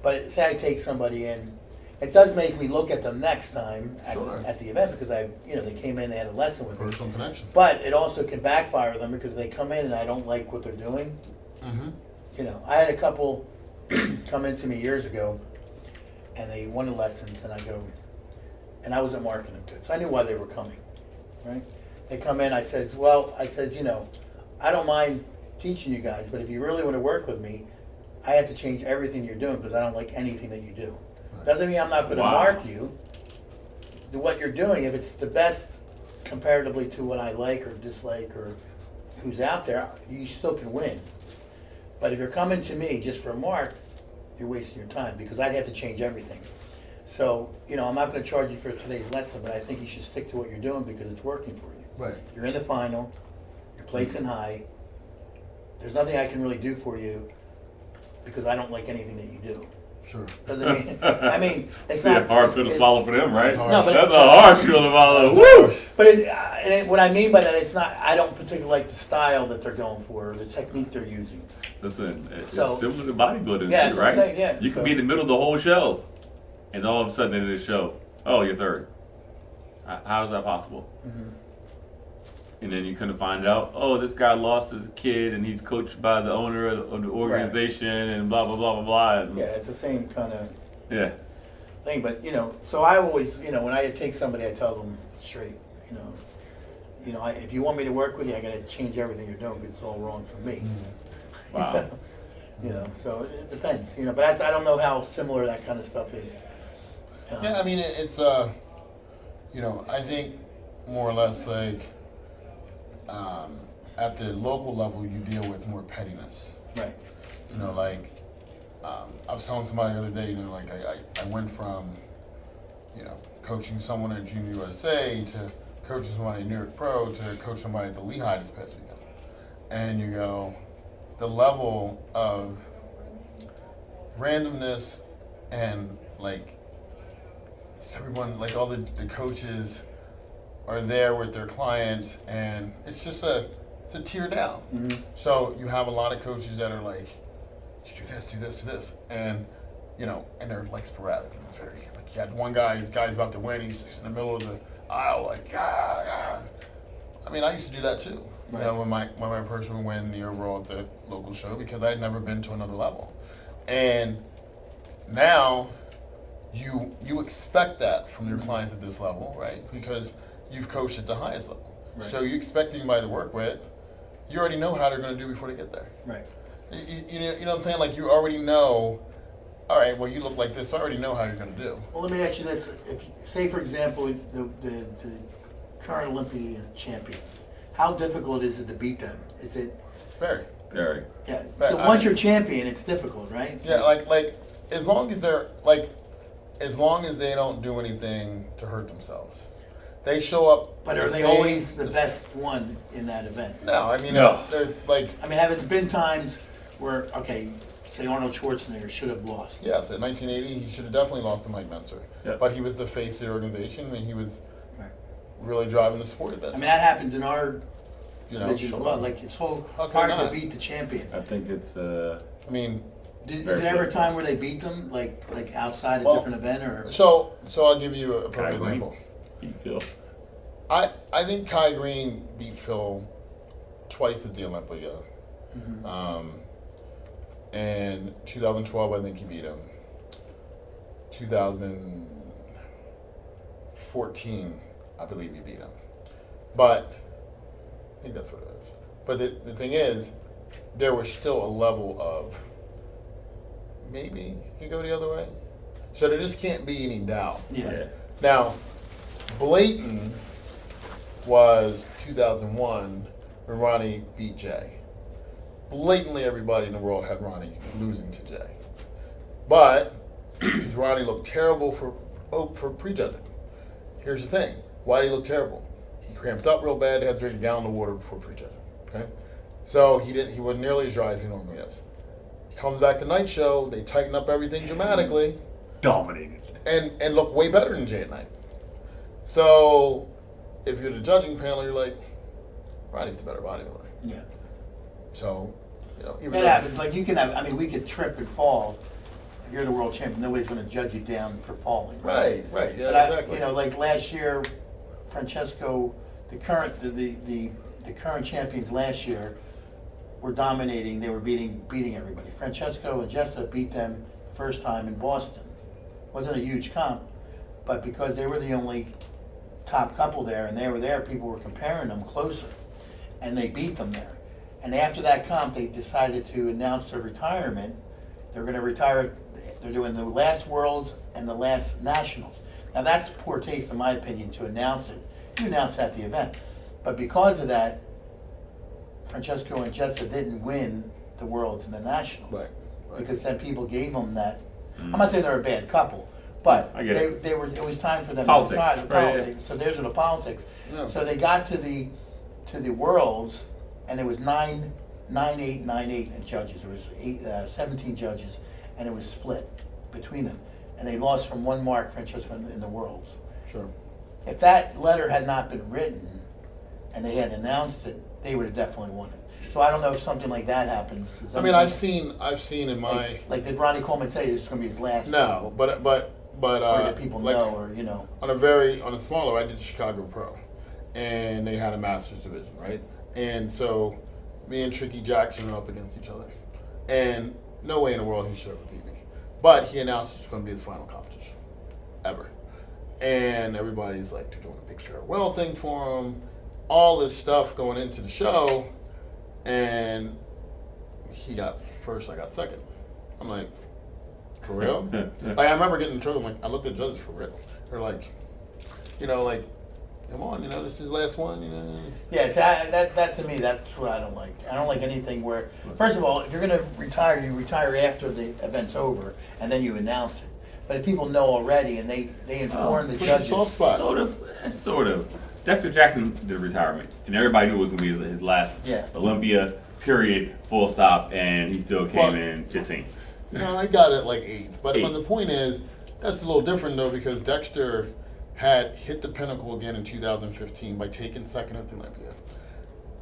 But say I take somebody in, it does make me look at them next time Sure. at the event because they came in, they had a lesson with me. Personal connection. But it also can backfire them because they come in and I don't like what they're doing. Mm-hmm. I had a couple come into me years ago and they wanted lessons and and I wasn't marketing them good, so I knew why they were coming, right? They come in, I says, I don't mind teaching you guys, but if you really want to work with me, I have to change everything you're doing because I don't like anything that you do. Right. Doesn't mean I'm not going to Wow. mark you. What you're doing, if it's the best comparatively to what I like or dislike or who's out there, you still can win. But if you're coming to me just for a mark, you're wasting your time because I'd have to change everything. So, I'm not going to charge you for today's lesson, but I think you should stick to what you're doing because it's working for you. Right. You're in the final, you're placing high. There's nothing I can really do for you because I don't like anything that you do. Sure. Doesn't mean, it's It's a not hard pill to swallow for them, right? It's hard. No, but That's a hard pill to swallow. Woo! But what I mean by that, it's not. I don't particularly like the style that they're going for, or the technique they're using. Listen, it's So- similar to bodybuilding, Yeah, too, that's what I'm right? saying, yeah. You can So- be in the middle of the whole show, and all of a sudden, in the show, oh, you're third. How is that possible? Mm-hmm. And then you kind of find out, oh, this guy lost his kid, and he's coached by the owner of the organization, and blah blah blah blah blah. And Yeah, it's the same kind of yeah. thing. But so I always, when I take somebody, I tell them straight. If you want me to work with you, I got to change everything you're doing because it's all wrong for me. Wow. So it depends. But I don't know how similar that kind of stuff is. Yeah, I mean, it's, I think more or less like at the local level, you deal with more pettiness. Right. I was telling somebody the other day, I went from, coaching someone at Junior USA to coaching somebody at New York Pro to coach somebody at the Lehigh this past weekend. And you go, the level of randomness and everyone, all the coaches are there with their clients, and it's a tear down. Mhm. So you have a lot of coaches that are like, you do this, do this, do this, and and they're like sporadic. And it's very like you had one guy, his guy's about to win, he's just in the middle of the aisle like, ah. I mean, I used to do that too. Right. When my person would win the overall at the local show because I had never been to another level, and now you expect that from your clients at this level, right? Because you've coached at the highest level, Right. so you expect anybody to work with. You already know how they're going to do before they get there. Right. You know what I'm saying? Like you already know. All right, well, you look like this. I already know how you're going to do. Well, let me ask you this: if say, for example, the current Olympian champion, how difficult is it to beat them? Is it? Very. Very. Yeah. Right, So once you're champion, it's difficult, right? Yeah, like as long as they're like, as long as they don't do anything to hurt themselves, they show up. But the are they same- always the best one in that event? No, I mean, No. there's like, I mean, have it been times where, okay, say Arnold Schwarzenegger should have lost? yes, in 1980, he should have definitely lost to Mike Mentzer. Yeah. But he was the face of the organization, and he was Right. really driving the sport at that I time. mean, that happens in our division as sure. well. Like, it's so How can hard it to not? beat the champion. I think it's I mean, Is Very there ever a good. time where they beat them, like outside a Well, different event, or? so I'll give you a perfect Kai Green. example. beat Phil. I think Kai Green beat Phil twice at the Olympia. And 2012, I think he beat him. 2014, I believe he beat him. But I think that's what it is. But the thing is, there was still a level of maybe you go the other way. So there just can't be any doubt. Yeah. Now, Blayton was 2001 when Ronnie beat Jay. Blatantly, everybody in the world had Ronnie losing to Jay. But, because Ronnie looked terrible for prejudging. Here's the thing. Why did he look terrible? He cramped up real bad, had to drink a gallon of water before prejudging. Okay? So he wasn't nearly as dry as he normally is. He comes back to night show, they tighten up everything dramatically, Dominated. and look way better than Jay at night. So, if you're the judging panel, you're like, Ronnie's the better bodybuilder. Yeah. So, even It though- happens. Like, you can have, I mean, we could trip and fall. If you're the world champion, nobody's going to judge you down for falling. Right, yeah, But I, exactly. like last year, Francesco, the current champions last year were dominating. They were beating everybody. Francesco and Jessa beat them the first time in Boston. Wasn't a huge comp, but because they were the only top couple there and they were there, people were comparing them closer, and they beat them there. And after that comp, they decided to announce their retirement. They're going to retire. They're doing the last Worlds and the last Nationals. Now that's poor taste, in my opinion, to announce it. You announce at the event, but because of that, Francesco and Jessa didn't win the Worlds and the Nationals. Right. Because then people gave them that. I'm not saying they're a bad couple, but I get it. they were. It was time for them Politics, to retire. The right, yeah. politics. So there's the politics. Yeah. So they got to the Worlds, and it was 9-8 in judges. There was 17 judges, and it was split between them, and they lost from one mark, Francesco, in the Worlds. Sure. If that letter had not been written, and they had announced it, they would have definitely won it. So I don't know if something like that happens. Is I mean, something- I've seen in my like did Ronnie Coleman say this is going to be his last? no, but Or did people like, know, or you know? on a smaller, I did Chicago Pro, and they had a Masters division, right? And so me and Tricky Jackson are up against each other, and no way in the world he should have beat me. But he announced it was going to be his final competition ever, and everybody's like they're doing a big farewell thing for him, all this stuff going into the show, and he got first, I got second. I'm like, for real? Like, I remember getting in trouble. Like, I looked at the judges for real. They're like, come on, this is his last one. Yes, that to me, that's what I don't like. I don't like anything where, first of all, if you're going to retire, you retire after the event's over, and then you announce it. But if people know already and they inform the Push a judges, soft spot. Sort of. Dexter Jackson did retirement, and everybody knew it was going to be his last Yeah. Olympia, period, full stop, and he still came Well- in 15th. No, I got it like eighth. But Eighth. the point is, that's a little different though because Dexter had hit the pinnacle again in 2015 by taking second at the Olympia.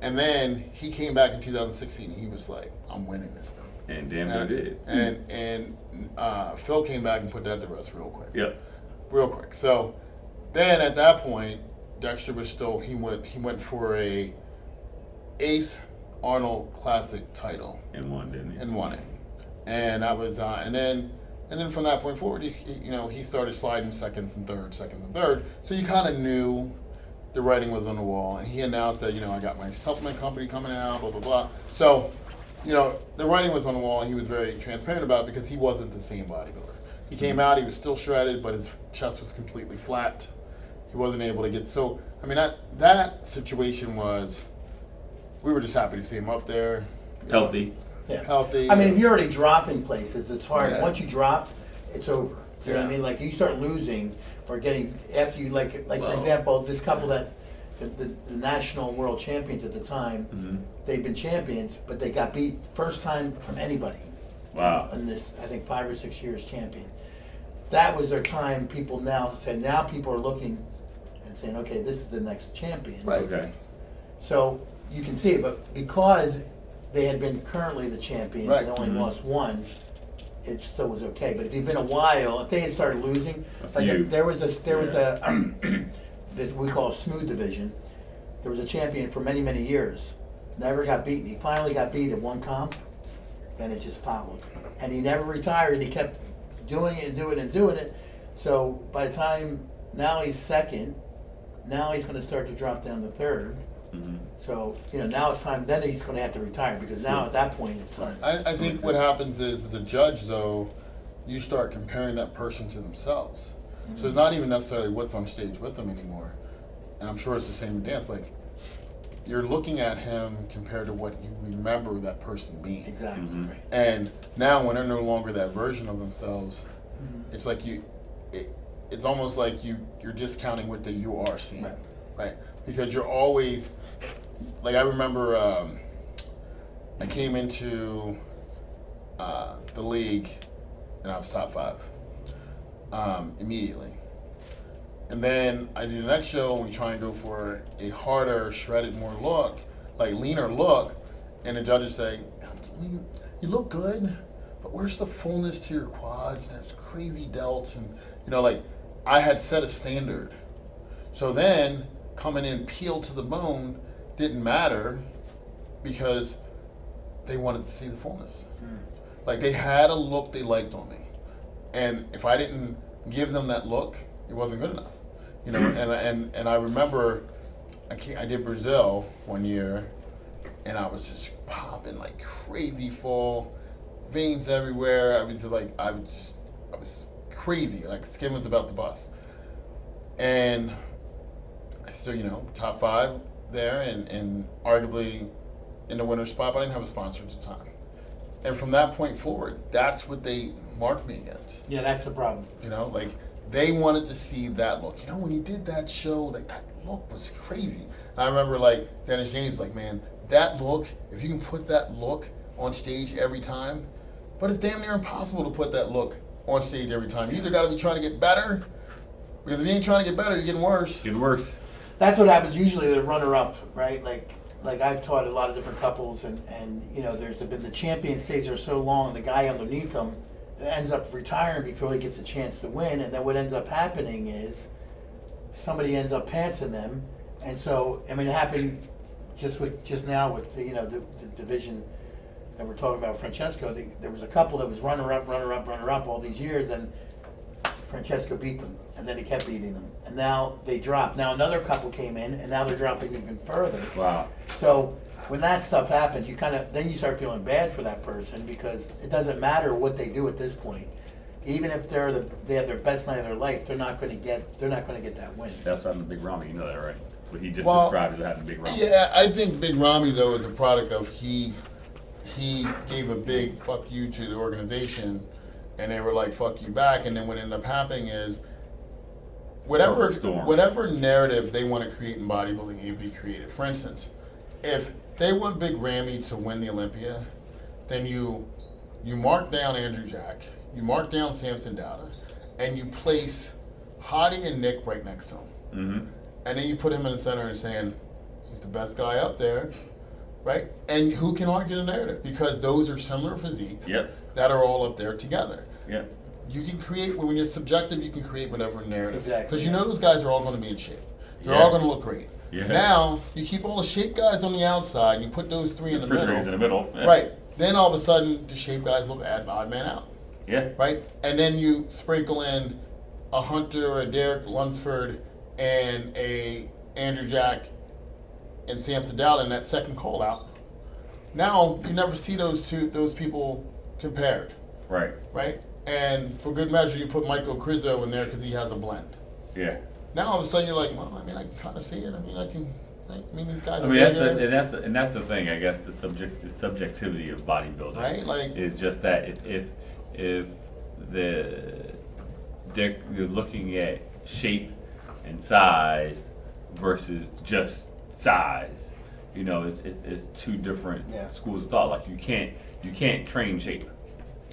And then he came back in 2016. He was like, I'm winning this thing. And damn sure did. And Phil came back and put that to rest real quick. Yep. Real quick. So then at that point, Dexter was still, he went for a 8th Arnold Classic title. And won, didn't he? And won it. And that was, and then from that point forward, he started sliding seconds and thirds. So you kind of knew the writing was on the wall. And he announced that, I got my supplement company coming out, blah, blah, blah. So, the writing was on the wall, and he was very transparent about it because he wasn't the same bodybuilder. He came out, he was still shredded, but his chest was completely flat. He wasn't able to get, so, I mean, that situation was, we were just happy to see him up there. Healthy. Yeah. Healthy. I mean, if you're already dropping places, it's hard. Yeah. Once you drop, it's over. You know what I Yeah. mean? Like, you start losing or getting, after you, like Well. for example, this couple that, the national world champions at the time, Mm-hmm. they've been champions, but they got beat first time from anybody. Wow. In this, I think, 5 or 6 years champion. That was their time. People now are looking and saying, okay, this is the next champion. Right. Okay. So you can see it, but because they had been currently the champions Right. and only lost one, it still was okay. But if you've been a while, if they had started losing, few. there was this we call a smooth division. There was a champion for many, many years, never got beaten. He finally got beat at one comp, then it just followed. And he never retired. He kept doing it and doing it and doing it. So by the time now he's second, now he's going to start to drop down to third. Mm-hmm. So, now it's time, then he's going to have to retire because now at that point it's time. I think what happens is, as a judge, though, you start comparing that person to themselves. So it's not even necessarily what's on stage with them anymore. And I'm sure it's the same in dance. Like, you're looking at him compared to what you remember that person being. Exactly. Mm-hmm. Right. And now when they're no longer that version of themselves, it's like it's almost like you're discounting what you are seeing. Right. Right? Because you're always, like, I remember I came into the league and I was top 5 immediately. And then I do the next show and we try and go for a harder, shredded more look, like leaner look, and the judges say, you look good, but where's the fullness to your quads and those crazy delts? And, like, I had set a standard. So then coming in peeled to the bone didn't matter because they wanted to see the fullness. Like, they had a look they liked on me. And if I didn't give them that look, it wasn't good enough. And I remember I did Brazil one year and I was just popping like crazy full, veins everywhere. I was crazy, like skin was about to bust. And I still, top 5 there and arguably in the winner's spot, but I didn't have a sponsor at the time. And from that point forward, that's what they marked me against. Yeah, that's the problem. Like they wanted to see that look. When you did that show, like that look was crazy. And I remember like Dennis James, like, man, that look, if you can put that look on stage every time, but it's damn near impossible to put that look on stage every time. You either got to be trying to get better, because if you ain't trying to get better, you're getting worse. Getting worse. That's what happens usually to the runner-up, right? Like I've taught a lot of different couples, and there's been the champion stays there so long, the guy underneath them ends up retiring before he gets a chance to win, and then what ends up happening is somebody ends up passing them, and so it happened just now with the division that we're talking about, Francesco. There was a couple that was runner-up all these years, and Francesco beat them, and then he kept beating them, and now they dropped. Now another couple came in, and now they're dropping even further. Wow. So when that stuff happens, then you start feeling bad for that person, because it doesn't matter what they do at this point. Even if they have their best night of their life, they're not going to get that win. That's having a big Rami, you know that, right? What he just Well, described as having a big Rami. Yeah, I think Big Ramy, though, is a product of he gave a big fuck you to the organization, and they were like, fuck you back. And then what ended up happening is whatever narrative they want to create in bodybuilding, it be created. For instance, if they want Big Ramy to win the Olympia, then you mark down Andrew Jack, you mark down Samson Dowda, and you place Hottie and Nick right next to him. Mm-hmm. And then you put him in the center and saying, he's the best guy up there, right? And who can argue the narrative? Because those are similar physiques that are all up there together. Yep. You can create, when you're subjective, you can create whatever narrative. Exactly. Because you know those guys are all going to be in shape. They're all going to look great. Yeah. Now, you keep all the shape guys on the outside and you put those three in the middle. In the middl. Yeah. Right. Then all of a sudden, the shape guys look odd man out. Yeah. Right? And then you sprinkle in a Hunter, a Derek Lunsford, and a Andrew Jack and Sam Sedal in that second call out. Now you never see those people compared. Right. Right? And for good measure, you put Michael Crizzo in there because he has a blend. Yeah. Now all of a sudden you're like, well, I mean, I can kind of see it. I mean, these guys. I mean, that's the thing. I guess the subjectivity of bodybuilding, right? Like, is just that if you're looking at shape and size versus just size, you know, it's two different schools of thought. Like you can't train shape.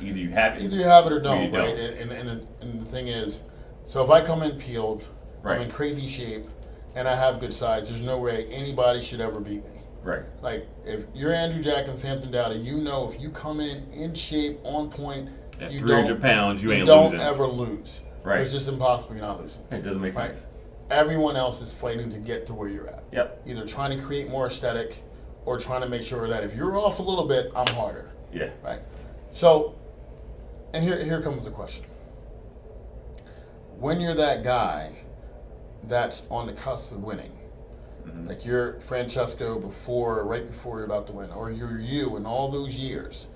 Either you have it or don't, right? And the thing is, so if I come in peeled, I'm in crazy shape, and I have good size, there's no way anybody should ever beat me. Right. Like, if you're Andrew Jack and Samson Dowdy, you know if you come in shape, on point, at you 300 pounds, you ain't don't losing. ever lose. Right. It's just impossible. You're not losing. It doesn't make sense. Everyone else is fighting to get to where you're at. Yep. Either trying to create more aesthetic or trying to make sure that if you're off a little bit, I'm harder. Yeah. Right. So, and here comes the question. When you're that guy that's on the cusp of winning, like you're Francesco right before you're about to win, or you're you in all those years,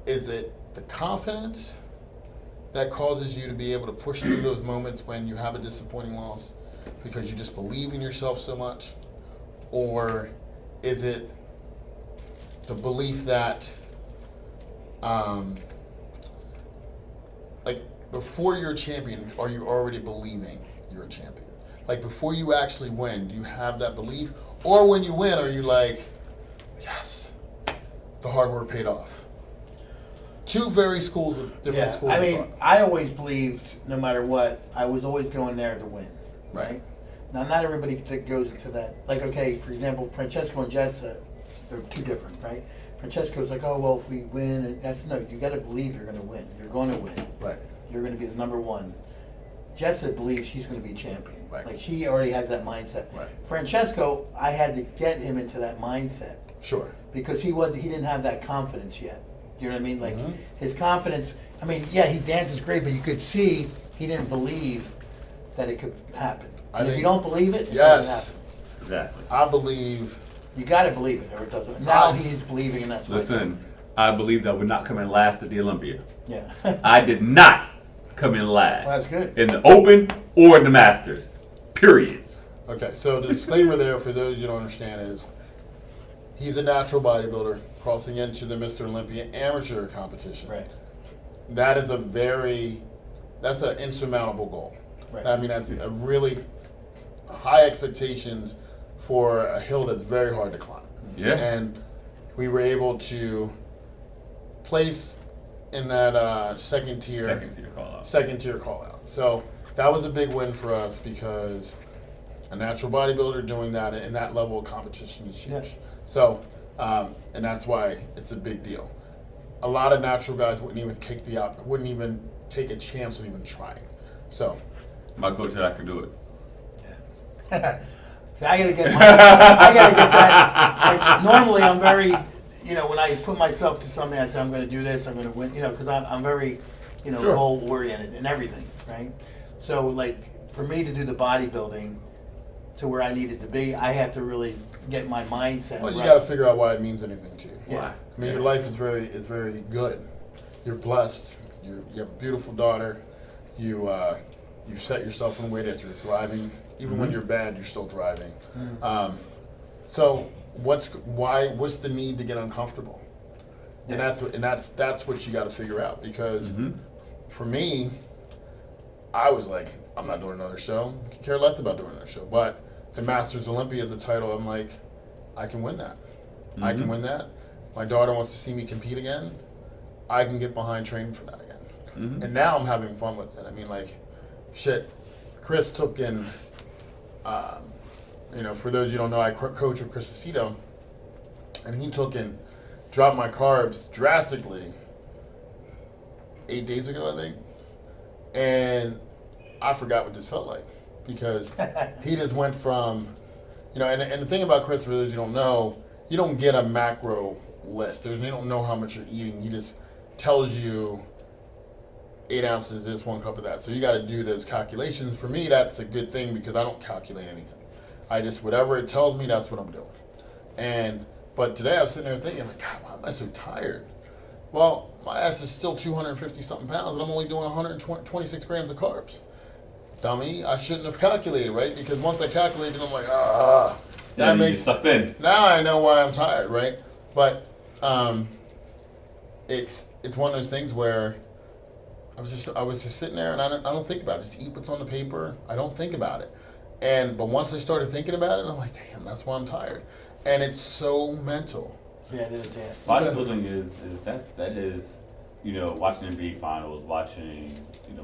is it the confidence that causes you to be able to push through those moments when you have a disappointing loss because you just believe in yourself so much? Or is it the belief that like before you're a champion, are you already believing you're a champion? Like before you actually win, do you have that belief? Or when you win, are you like, yes, the hard work paid off? Two very schools of different schools. I mean, I always believed no matter what, I was always going there to win. Right? Now, not everybody that goes into that. Like, okay, for example, Francesco and Jessa, they're two different, right? Francesco's like, oh, well, if we win, you got to believe you're going to win. You're going to win. Right. You're going to be the number one. Jessa believes she's going to be champion. Right. Like, she already has that mindset. Right. Francesco, I had to get him into that mindset. Sure. Because he didn't have that confidence yet. You know what I mean? Like, his confidence, I mean, yeah, he dances great, but you could see he didn't believe that it could happen. And if you don't believe it, it doesn't happen. Exactly. I believe. You got to believe it, or it doesn't. Now he's believing, and that's what. Listen, I believed I would not come in last at the Olympia. Yeah. I did not come in last. Well, that's good. In the Open or in the Masters. Period. Okay, so the disclaimer there for those you don't understand is he's a natural bodybuilder crossing into the Mr. Olympia amateur competition. Right. That is that's an insurmountable goal. Right. I mean, that's a really high expectations for a hill that's very hard to climb. Yeah. And we were able to place in that second tier call out. So that was a big win for us because a natural bodybuilder doing that in that level of competition is huge. Yes. So, and that's why it's a big deal. A lot of natural guys wouldn't even take a chance on even trying. So, my coach said I could do it. Yeah. See, I gotta get that. Like, normally, I'm very, when I put myself to something, I say I'm going to do this, I'm going to win, because I'm very, Sure. goal oriented and everything, right? So, like, for me to do the bodybuilding to where I needed to be, I have to really get my mindset. well, you right. got to figure out why it means anything to you. Yeah. I mean, your life is very good. You're blessed. You have a beautiful daughter. You've set yourself in a way that you're thriving. Even when you're bad, you're still thriving. So what's the need to get uncomfortable? And that's what you got to figure out because for me, I was like, I'm not doing another show. I could care less about doing another show. But the Masters Olympia is a title. I'm like, I can win that. I can win that. My daughter wants to see me compete again. I can get behind training for that again. And now I'm having fun with it. I mean, like, shit, Chris took in, for those you don't know, I coach with Chris Aceto, and he took and dropped my carbs drastically 8 days ago, I think. And I forgot what this felt like because he just went from, and the thing about Chris, for those you don't know, you don't get a macro list. You don't know how much you're eating. He just tells you 8 ounces this, 1 cup of that. So you got to do those calculations. For me, that's a good thing because I don't calculate anything. I just, whatever it tells me, that's what I'm doing. But today I was sitting there thinking, like, God, why am I so tired? Well, my ass is still 250 something pounds and I'm only doing 126 grams of carbs. Dummy, I shouldn't have calculated, right? Because once I calculated, I'm like, that makes sucked in. Now I know why I'm tired, right? But it's one of those things where I was just sitting there and I don't think about it. Just eat what's on the paper. I don't think about it. But once I started thinking about it, I'm like, damn, that's why I'm tired. And it's so mental. Yeah, it is. Yeah. Bodybuilding is watching NBA finals, watching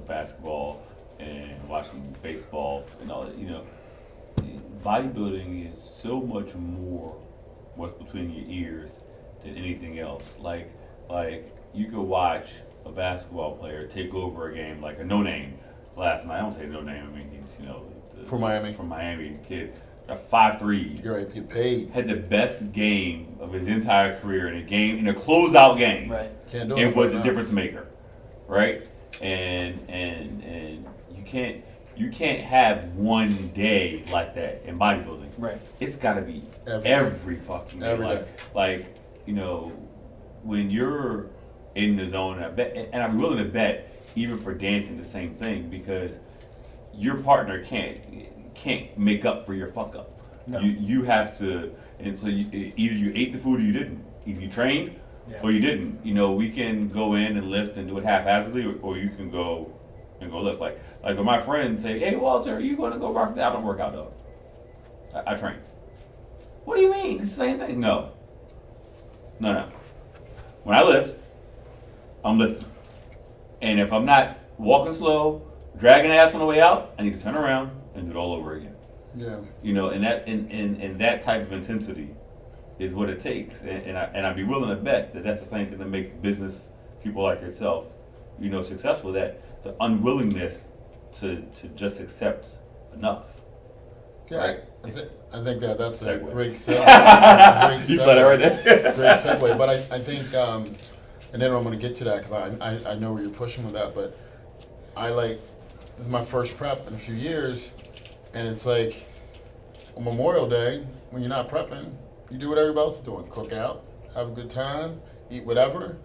basketball, and watching baseball, and all that. Bodybuilding is so much more what's between your ears than anything else. Like you could watch a basketball player take over a game, like a no-name last night. I don't say no-name. I mean he's From Miami. From Miami, kid. Got 5 threes. You're right, get paid. Had the best game of his entire career in a closeout game. Right. Can't do It was a difference maker, right? And you can't have one day like that in bodybuilding. Right. It's got to be Every every fucking day. Every day. Like when you're in the zone, and I'm willing to bet even for dancing the same thing because your partner can't make up for your fuck up. No. You have to, and so either you ate the food or you didn't. Either you trained or you didn't. We can go in and lift and do it haphazardly, or you can go and go lift. Like when my friends say, "Hey Walter, are you going to go work out?" I don't work out though. I train. What do you mean? It's the same thing. No. When I lift, I'm lifting, and if I'm not walking slow, dragging ass on the way out, I need to turn around and do it all over again. Yeah. And that type of intensity is what it takes. And I'd be willing to bet that that's the same thing that makes business people like yourself, successful. That the unwillingness to just accept enough. Yeah, right? I think that's a Segue. great segue. You said it right there. Great segue. But I think, and then I'm going to get to that because I know where you're pushing with that, but this is my first prep in a few years, and it's like on Memorial Day, when you're not prepping, you do what everybody else is doing. Cook out, have a good time, eat whatever.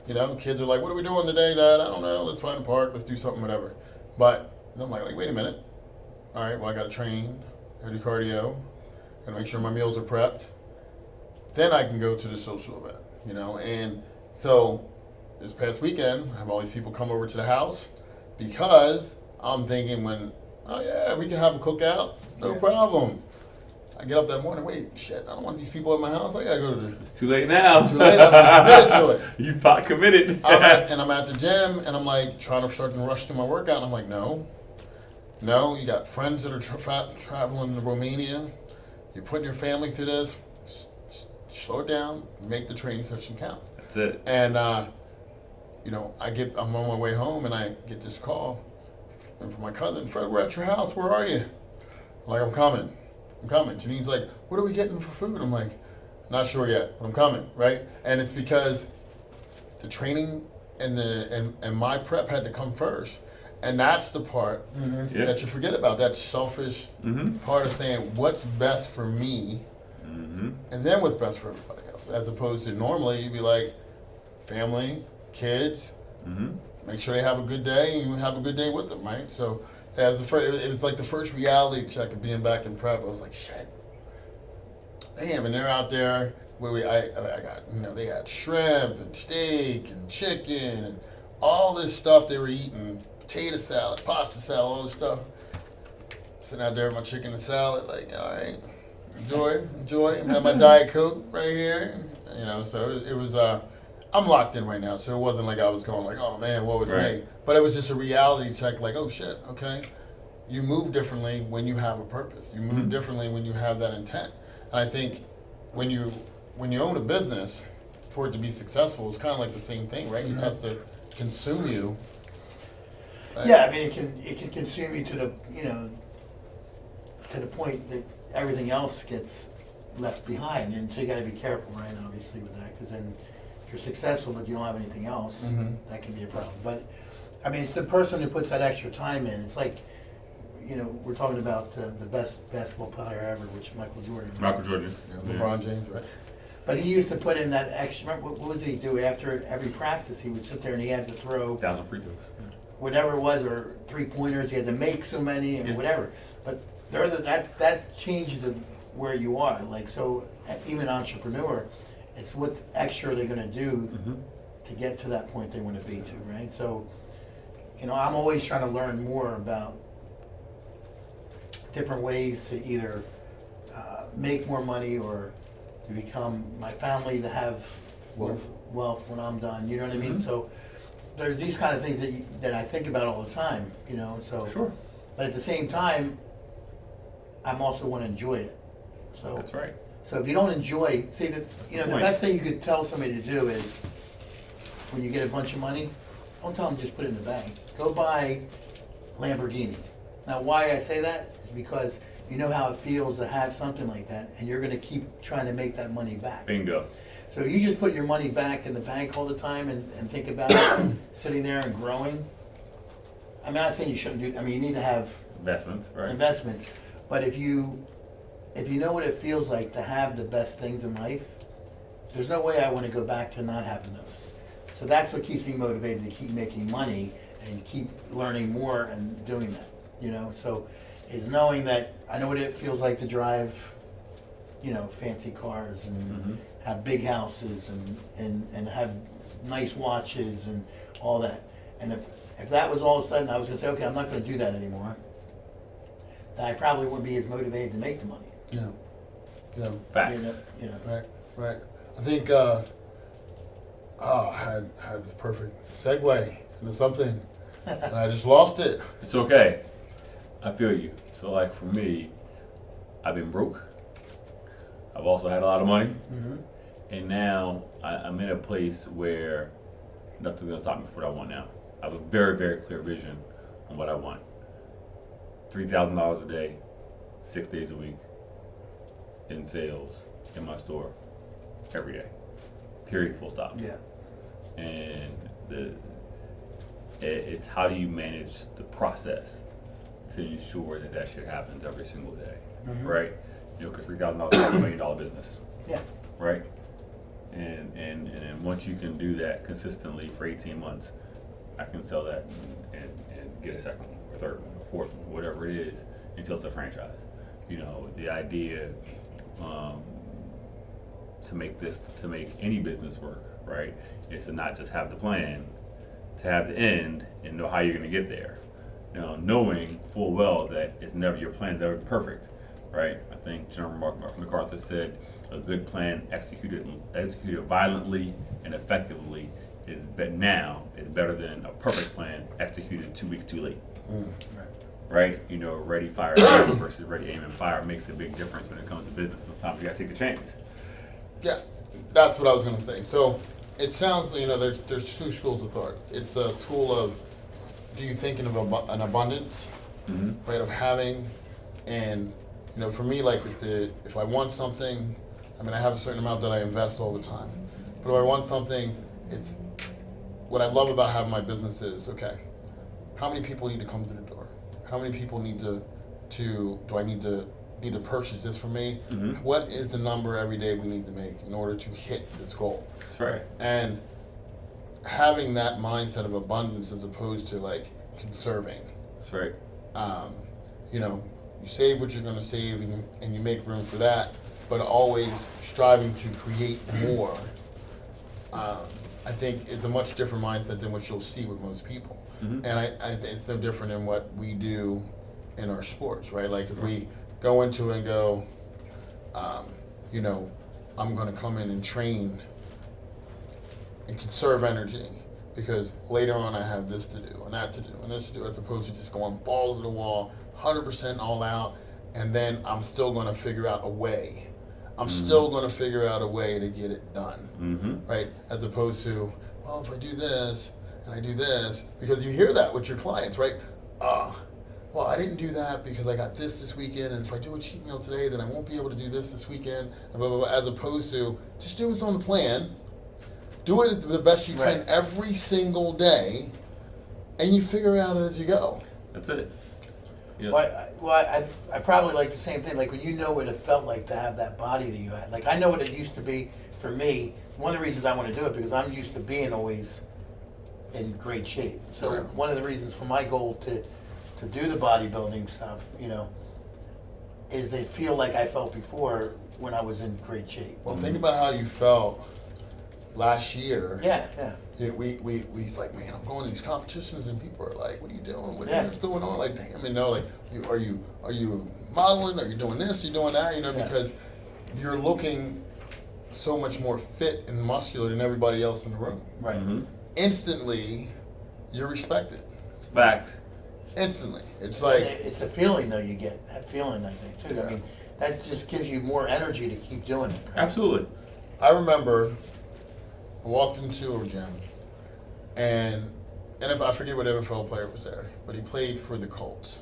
Kids are like, what are we doing today, Dad? I don't know. Let's find a park. Let's do something, whatever. But I'm like, wait a minute. All right, well, I got to train. I do cardio. Got to make sure my meals are prepped. Then I can go to the social event, And so this past weekend, I have all these people come over to the house because I'm thinking we can have a cookout. No problem. I get up that morning, wait, shit, I don't want these people at my house. I gotta go to the... It's too late now. Too late, I'm committed to it. You pot committed. I'm at the gym, and I'm like trying to start to rush through my workout, and I'm like, no, you got friends that are traveling to Romania. You're putting your family through this. Slow it down, make the training session count. That's it. And, I'm on my way home, and I get this call from my cousin, Fred, we're at your house, where are you? I'm like, I'm coming. Janine's like, what are we getting for food? I'm like, not sure yet, I'm coming, right? And it's because the training and my prep had to come first. And that's the part that you forget about, that selfish part of saying, what's best for me, and then what's best for everybody else. As opposed to normally, you'd be like, family, kids, make sure they have a good day, and you have a good day with them, right? So it was like the first reality check of being back in prep. I was like, shit, damn, and they're out there. I got, they had shrimp and steak and chicken and all this stuff they were eating, potato salad, pasta salad, all this stuff. Sitting out there with my chicken and salad, like, all right, enjoy. I'm having my Diet Coke right here, So it was I'm locked in right now, so it wasn't like I was going like, oh man, what was Right. me? But it was just a reality check, like, oh shit, okay. You move differently when you have a purpose. You move differently when you have that intent. And I think when you own a business, for it to be successful, it's kind of like the same thing, right? It has to consume you. Right? Yeah, I mean, it can consume you to the, to the point that everything else gets left behind, and so you got to be careful, right? Obviously with that, because then if you're successful but you don't have anything else, that can be a problem. But I mean, it's the person who puts that extra time in. It's like, we're talking about the best basketball player ever, which is Michael Jordan. Right? Michael Jordan. LeBron James, right? But he used to put in that extra. What was he do after every practice? He would sit there and he had to throw 1,000 free throws. whatever it was, or 3-pointers. He had to make so many, or whatever. But that changes where you are. Like, so even an entrepreneur, it's what extra they're going to do to get to that point they want to be to, right? So, I'm always trying to learn more about different ways to either make more money or to become my family to have wealth when I'm done. You know what I mean? So there's these kind of things that I think about all the time. So Sure. But at the same time, I'm also want to enjoy it. So That's right. So if you don't enjoy, see the the point. best thing you could tell somebody to do is when you get a bunch of money, don't tell them just put it in the bank. Go buy Lamborghini. Now, why I say that is because you know how it feels to have something like that, and you're going to keep trying to make that money back. Bingo. So if you just put your money back in the bank all the time and think about it, sitting there and growing. I'm not saying you shouldn't do. I mean, you need to have Investments, right? investments, but if you know what it feels like to have the best things in life, there's no way I want to go back to not having those. So that's what keeps me motivated to keep making money and keep learning more and doing that. So is knowing that I know what it feels like to drive, fancy cars and have big houses and have nice watches and all that. And if that was all of a sudden I was going to say, okay, I'm not going to do that anymore, then I probably wouldn't be as motivated to make the money. Yeah. Yeah. Facts. Right. I think I had the perfect segue into something, and I just lost it. It's okay. I feel you. So, like for me, I've been broke. I've also had a lot of money, and now I'm in a place where nothing's gonna stop me from what I want now. I have a very, very clear vision on what I want. $3,000 a day, 6 days a week, in sales, in my store, every day. Period. Full stop. Yeah. And it's how do you manage the process to ensure that shit happens every single day, right? Because $3,000 is a $1 million business, Yeah. right? And once you can do that consistently for 18 months, I can sell that and get a second one or third one or fourth one, whatever it is, until it's a franchise. The idea to make any business work, right, is to not just have the plan, to have the end and know how you're going to get there. Knowing full well that it's never your plan's ever perfect, right? I think General MacArthur said a good plan executed violently and effectively is better than a perfect plan executed 2 weeks too late. Right? Ready, fire, aim versus ready, aim, and fire makes a big difference when it comes to business. Sometimes you gotta take a chance. Yeah, that's what I was going to say. So it sounds, there's two schools of thought. It's a school of, do you think of an abundance, right, of having, and for me, like if I want something, I have a certain amount that I invest all the time, but if I want something, it's what I love about having my business is, okay, how many people need to come through the door? How many people need to do I need to purchase this for me? What is the number every day we need to make in order to hit this goal? That's right. And having that mindset of abundance as opposed to like conserving. That's right. You save what you're going to save and you make room for that, but always striving to create more. I think is a much different mindset than what you'll see with most people. And I think it's no different than what we do in our sports, right? Like if we go into it and go, I'm going to come in and train and conserve energy, because later on I have this to do and that to do and this to do, as opposed to just going balls to the wall, 100% all out, and then I'm still going to figure out a way. I'm still going to figure out a way to get it done, right? As opposed to, well, if I do this and I do this, because you hear that with your clients, right? Well, I didn't do that because I got this weekend, and if I do a cheat meal today, then I won't be able to do this weekend, and blah, blah, blah, as opposed to just do what's on the plan, do it the best you can every single day, and you figure it out as you go. That's it. Yeah. Well, I probably like the same thing. Like when you know what it felt like to have that body that you had. Like I know what it used to be for me. One of the reasons I want to do it because I'm used to being always in great shape. So one of the reasons for my goal to do the bodybuilding stuff, you know, is they feel like I felt before when I was in great shape. Well, think about how you felt last year. Yeah. He's like, man, I'm going to these competitions and people are like, what are you doing? What's going on? Like, damn, you know, like, are you modeling? Are you doing this? Are you doing that? You know, because you're looking so much more fit and muscular than everybody else in the room. Right. Instantly, you're respected. It's a fact. Instantly. It's like... It's a feeling, though, you get. That feeling, I think, too. I mean, that just gives you more energy to keep doing it. Right? Absolutely. I remember I walked into a gym, and if I forget what NFL player was there, but he played for the Colts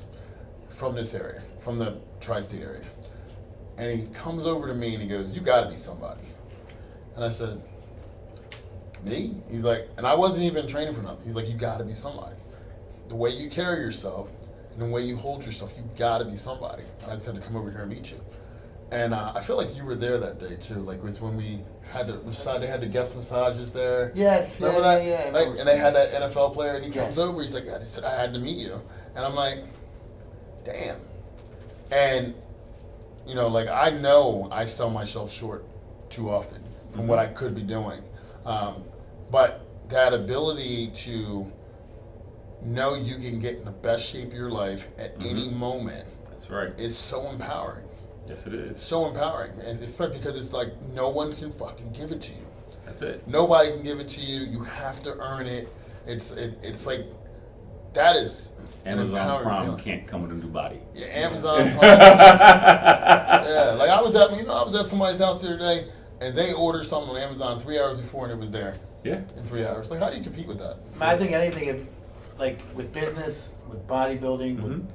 from this area, from the tri-state area. And he comes over to me and he goes, "You got to be somebody." And I said, "Me?" He's like, and I wasn't even training for nothing. He's like, "You got to be somebody. The way you carry yourself and the way you hold yourself, you got to be somebody." And I just had to come over here and meet you. And I feel like you were there that day too. Like it was when we had the massage, they had the guest massages there. Yes, remember that? Yeah. Like, and they had that NFL player, and he comes over. He's like, "I said I had to meet you," and I'm like, "Damn." And you know, like I know I sell myself short too often from what I could be doing, but that ability to know you can get in the best shape of your life at any moment. That's right. Is so empowering. Yes, it is. So empowering, and especially because it's like no one can fucking give it to you. That's it. Nobody can give it to you. You have to earn it. It's like that is an Amazon empowering Prime feeling. can't come with a new body. Yeah, Amazon Prime. Yeah, like I was at somebody's house the other day, and they ordered something on Amazon 3 hours before, and it was there. Yeah. In 3 hours. Like, how do you compete with that? I think anything, if, like with business, with bodybuilding, with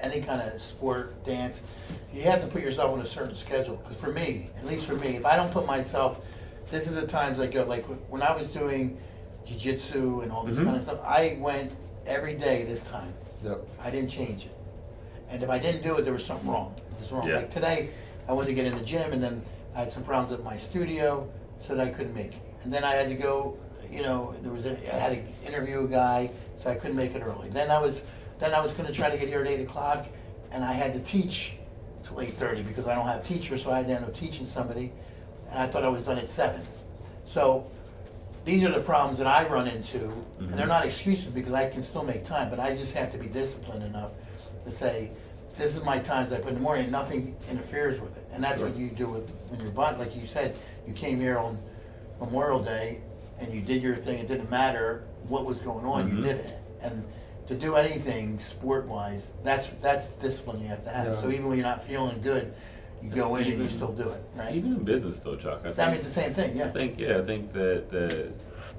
any kind of sport, dance, you have to put yourself on a certain schedule. Because for me, at least for me, if I don't put myself, this is the times I go, like when I was doing jiu-jitsu and all this kind of stuff, I went every day this time. Yep. I didn't change it. And if I didn't do it, there was something wrong. It was wrong. Yeah. Like today, I wanted to get in the gym, and then I had some problems at my studio, so that I couldn't make it. And then I had to go, you know, I had to interview a guy, so I couldn't make it early. Then I was going to try to get here at 8 o'clock, and I had to teach till 8:30 because I don't have teachers, so I had to end up teaching somebody, and I thought I was done at 7. So these are the problems that I run into, and they're not excuses because I can still make time, but I just have to be disciplined enough to say, this is my times I put in the morning, and nothing interferes with it. And that's what you do when you're body. Like you said, you came here on Memorial Day, and you did your thing. It didn't matter what was going on, you did it. And to do anything sport-wise, that's discipline you have to have. Yeah. So even when you're not feeling good, you go in and you still do it, right? Even in business, though, Chuck. I That think, means the same thing, yeah. I think that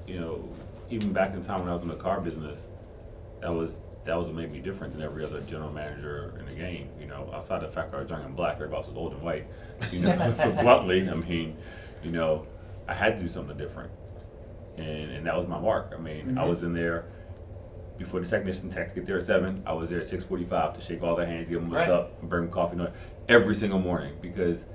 you know, even back in time when I was in the car business, that was what made me different than every other general manager in the game. You know, outside the fact I was young and black, everybody was old and white. You know, bluntly, I mean, you know, I had to do something different, and that was my mark. I mean, I was in there before the technician had to get there at 7. I was there at 6:45 to shake all their hands, give them what's up, and bring them coffee every single morning, because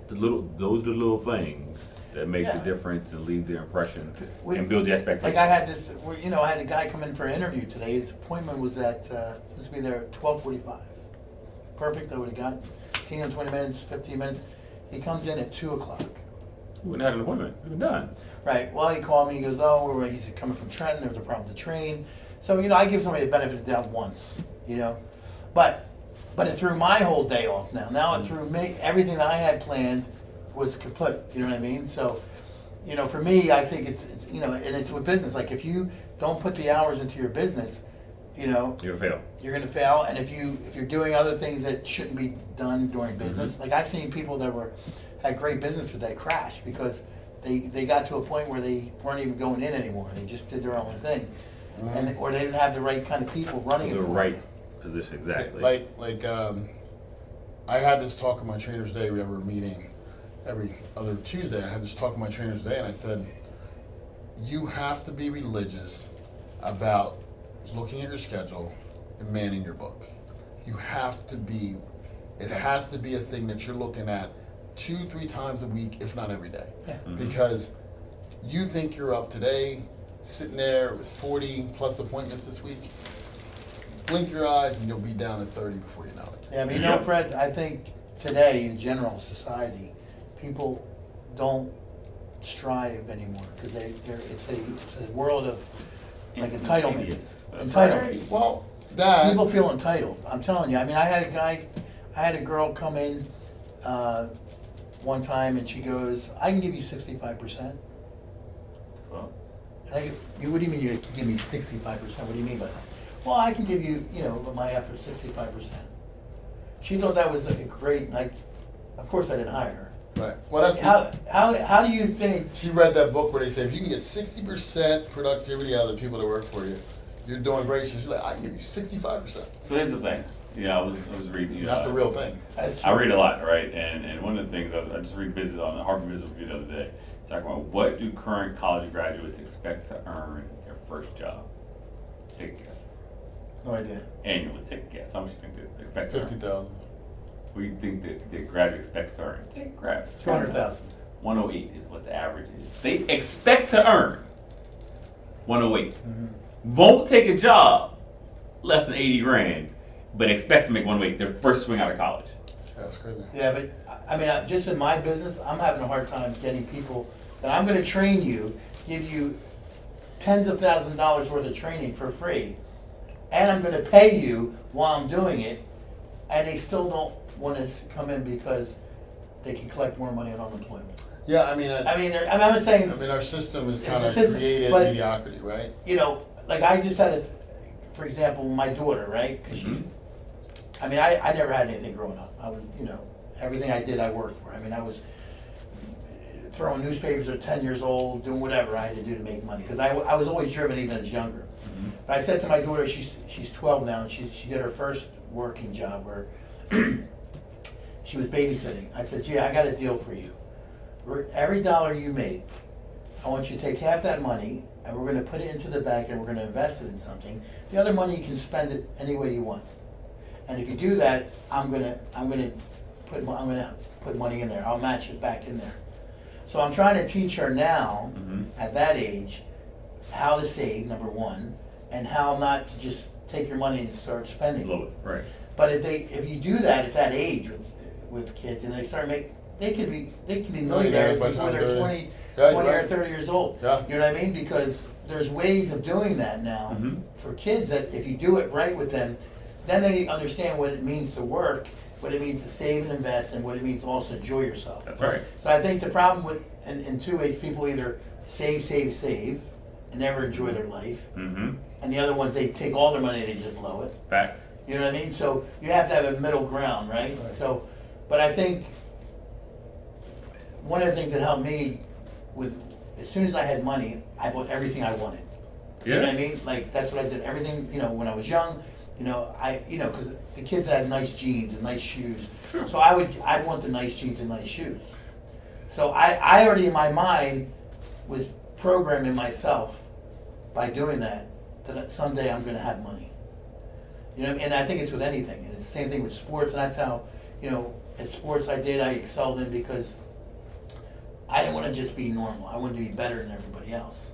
those are the little things that make the difference and leave their impression and build the expectation. Like I had this, you know, I had a guy come in for an interview today. His appointment was at, supposed to be there at 12:45. Perfect, I would have got 10 or 20 minutes, 15 minutes. He comes in at 2 o'clock. We wouldn't have had an appointment. We've been done. Right, well, he called me, he goes, oh, he's coming from Trenton, there was a problem with the train. So, you know, I give somebody the benefit of the doubt once, you know. But it threw my whole day off now. Now it threw me, everything that I had planned was kaput, you know what I mean? So, you know, for me, I think it's, you know, and it's with business, like if you don't put the hours into your business, you know, You're gonna fail. you're gonna fail, and if you're doing other things that shouldn't be done during business, like I've seen people that had great businesses that crashed because they got to a point where they weren't even going in anymore, they just did their own thing. And, or they didn't have the right kind of people running it The for them. right position, exactly. I had this talk on my trainers day. We have a meeting every other Tuesday. I had this talk on my trainers day, and I said, you have to be religious about looking at your schedule and manning your book. You have to be, it has to be a thing that you're looking at 2-3 times a week, if not every day. Yeah. Because you think you're up today, sitting there with 40 plus appointments this week, blink your eyes and you'll be down at 30 before you know it. Yeah, I mean, you know, Fred, I think today in general society, people don't strive anymore because it's a world of like entitlement. That's Entitlement. right. Well, that People feel entitled. I'm telling you. I mean, I had a girl come in one time and she goes, "I can give you 65%." Well, And I go, what do you mean you can give me 65%? What do you mean by that? Well, I can give you, you know, my effort 65%. She thought that was like a great, like, of course I didn't hire her. right. Well, that's How do you think? she read that book where they say if you can get 60% productivity out of the people that work for you, you're doing great. So she's like, I can give you 65%. so here's the thing. I was reading. That's a real thing. That's I read a lot, right? And one of the things I just read business on the Harvard Business Review the other day, talking about what do current college graduates expect to earn their first job? Take a guess. No idea. Annually, take a guess. How much you think they expect to earn? 50,000. What do you think that the graduate expects to earn? Take a grab. 200,000. 108 is what the average is. They expect to earn 108. Won't take a job less than 80 grand, but expect to make 108 their first swing out of college. That's crazy. Yeah, but I mean, just in my business, I'm having a hard time getting people that I'm going to train you, give you tens of thousands of dollars worth of training for free, and I'm going to pay you while I'm doing it, and they still don't want to come in because they can collect more money on unemployment. Yeah, I mean, I'm not saying, our system is kind The of system, created but- mediocrity, right? you know, like I just had for example, my daughter, right? Because she's, I mean, I never had anything growing up. I was, you know, everything I did, I worked for. I mean, I was throwing newspapers at 10 years old, doing whatever I had to do to make money. Because I was always driven even as younger. But I said to my daughter, she's 12 now, and she did her first working job where she was babysitting. I said, gee, I got a deal for you. Every dollar you make, I want you to take half that money, and we're going to put it into the bank, and we're going to invest it in something. The other money, you can spend it any way you want. And if you do that, I'm gonna put money in there. I'll match it back in there. So I'm trying to teach her now, at that age, how to save, number one, and how not to just take your money and start spending. Blow it, right? But if you do that at that age with kids, and they start they could be millionaires by before the time they're 30. 20 Yeah, you're or right. 30 years old. Yeah. You know what I mean? Because there's ways of doing that now for kids that if you do it right with them, then they understand what it means to work, what it means to save and invest, and what it means to also enjoy yourself. That's right. So I think the problem in two ways, people either save, and never enjoy their life, and the other ones, they take all their money and they just blow it. Facts. You know what I mean? So you have to have a middle ground, right? Right. So, but I think one of the things that helped me as soon as I had money, I bought everything I wanted. You know what I mean? Like, that's what I did. Everything, you know, when I was young, because the kids had nice jeans and nice shoes. Sure. So I'd want the nice jeans and nice shoes. So I already in my mind was programming myself by doing that someday I'm gonna have money. You know, and I think it's with anything. And it's the same thing with sports, and that's how, you know, at sports I excelled in because I didn't want to just be normal. I wanted to be better than everybody else.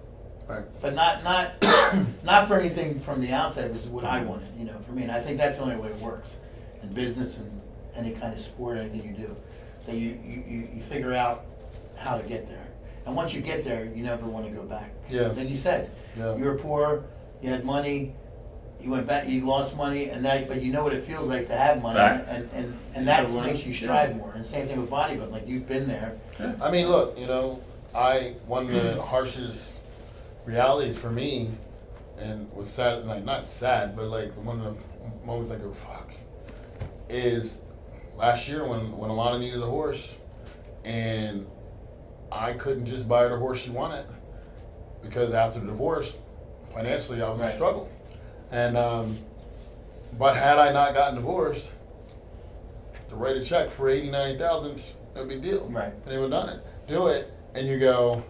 Right. But not for anything from the outside. It was what I wanted, you know, for me. And I think that's the only way it works in business and any kind of sport, anything you do. That you figure out how to get there. And once you get there, you never want to go back. Yeah. Then you said, Yeah. you were poor, you had money, you went back, you lost money, but you know what it feels like to have money, Facts. and that Yeah. makes you strive more. And same thing with bodybuilding, like you've been there. I mean, look, you know, one of the harshest realities for me, and was sad, like not sad, but like one of the moments I go, fuck, is last year when Alana needed a horse, and I couldn't just buy her the horse she wanted, because after the divorce, financially I was in struggle. And, but had I not gotten divorced, to write a check for $80,000, $90,000, no big deal. Right. And they would have done it. Do it, and you go,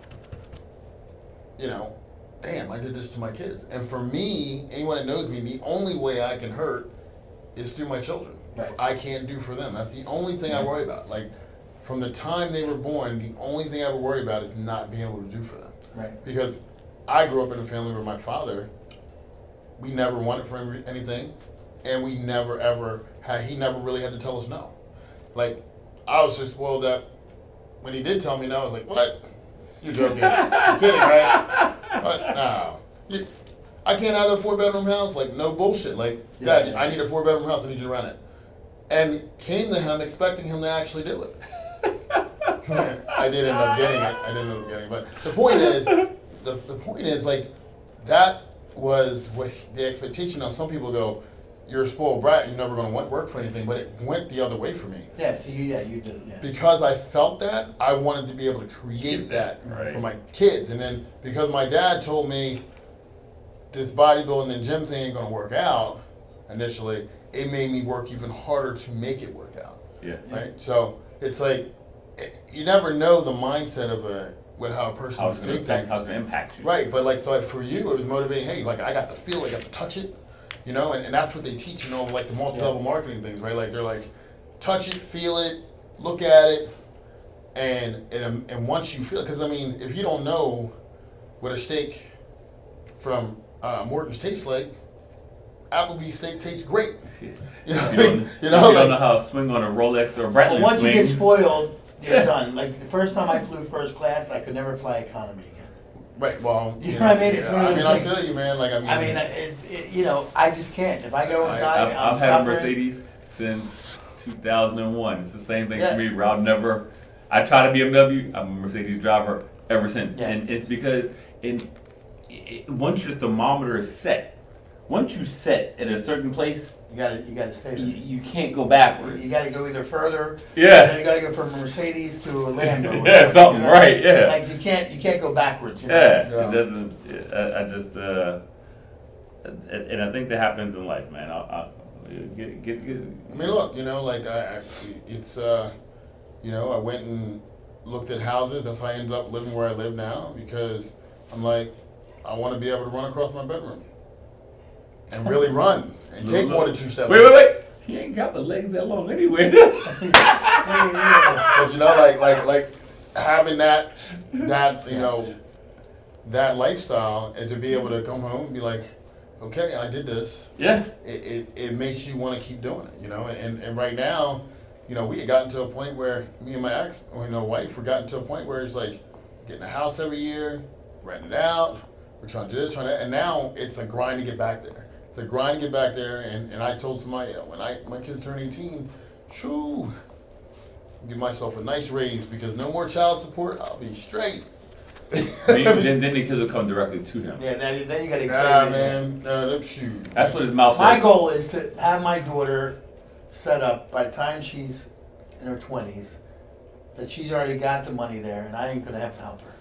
you know, damn, I did this to my kids. And for me, anyone that knows me, the only way I can hurt is through my children. Right. I can't do for them. That's the only thing I worry about. Like, from the time they were born, the only thing I ever worry about is not being able to do for them. Right. Because I grew up in a family where my father, we never wanted for anything, and we never ever he never really had to tell us no. Like, I was so spoiled that when he did tell me no, I was like, what? You're joking. You're kidding, right? But no. I can't have a 4-bedroom house? Like, no bullshit. Like, Dad, I need a 4-bedroom house, I need you to rent it. And came to him expecting him to actually do it. I did end up getting it. But the point is, the point is, like, that was what the expectation of. Some people go, you're a spoiled brat, you're never going to work for anything, but it went the other way for me. Yeah, so you did it, yeah. Because I felt that, I wanted to be able to create that for my kids. And then because my dad told me this bodybuilding and gym thing ain't going to work out initially, it made me work even harder to make it work out. Yeah. Right? So it's like, you never know the mindset of how a person How's would it take going things. to impact you? Right, but like, so for you, it was motivating. Hey, like, I got to feel, I got to touch it, you know, and that's what they teach, you know, like the multi-level marketing things, right? Like, they're like, touch it, feel it, look at it, and once you feel it, because I mean, if you don't know what a steak from Morton's tastes like, Applebee's steak tastes great. You know, you don't know how to swing on a Rolex or a Bradley Well, once swing. you get spoiled, you're done. Like, the first time I flew first class, I could never fly economy again. Right, well, You know what I mean? It's one of those I things. feel you, man. Like, You know, I just can't. If I go economy, I'm I've had a suffering. Mercedes since 2001. It's the same thing for Yeah. me, where I try to be a BMW, I'm a Mercedes driver ever since. Yeah. And it's because once your thermometer is set, once you set at a certain place, You gotta stay there. you can't go backwards. You gotta go either further. Yeah. You gotta go from a Mercedes to a Lambo. Yeah, something, right, yeah. Like, you can't go backwards. You know? Yeah, Yeah. it doesn't. I just, and I think that happens in life, man. Get. I mean, look, you know, like, it's, you know, I went and looked at houses. That's how I ended up living where I live now, because I'm like, I want to be able to run across my bedroom and really run and take more than 2 steps. Wait. He ain't got the legs that long anyway. But you know, like having that you know, that lifestyle, and to be able to come home and be like, okay, I did this. Yeah. It makes you want to keep doing it, you know. And right now, you know, we had gotten to a point where me and my ex, or, you know, wife, were gotten to a point where it's like getting a house every year, renting it out. We're trying to do this, trying to, and now it's a grind to get back there. It's a grind to get back there. And I told somebody, you know, when my kids turn 18, shoo, give myself a nice raise, because no more child support. I'll be straight. then the kids will come directly to him. Yeah, then you gotta Ah, man, no, shoot. That's what his mouth My says. goal is to have my daughter set up by the time she's in her 20s, that she's already got the money there, and I ain't gonna have to help her.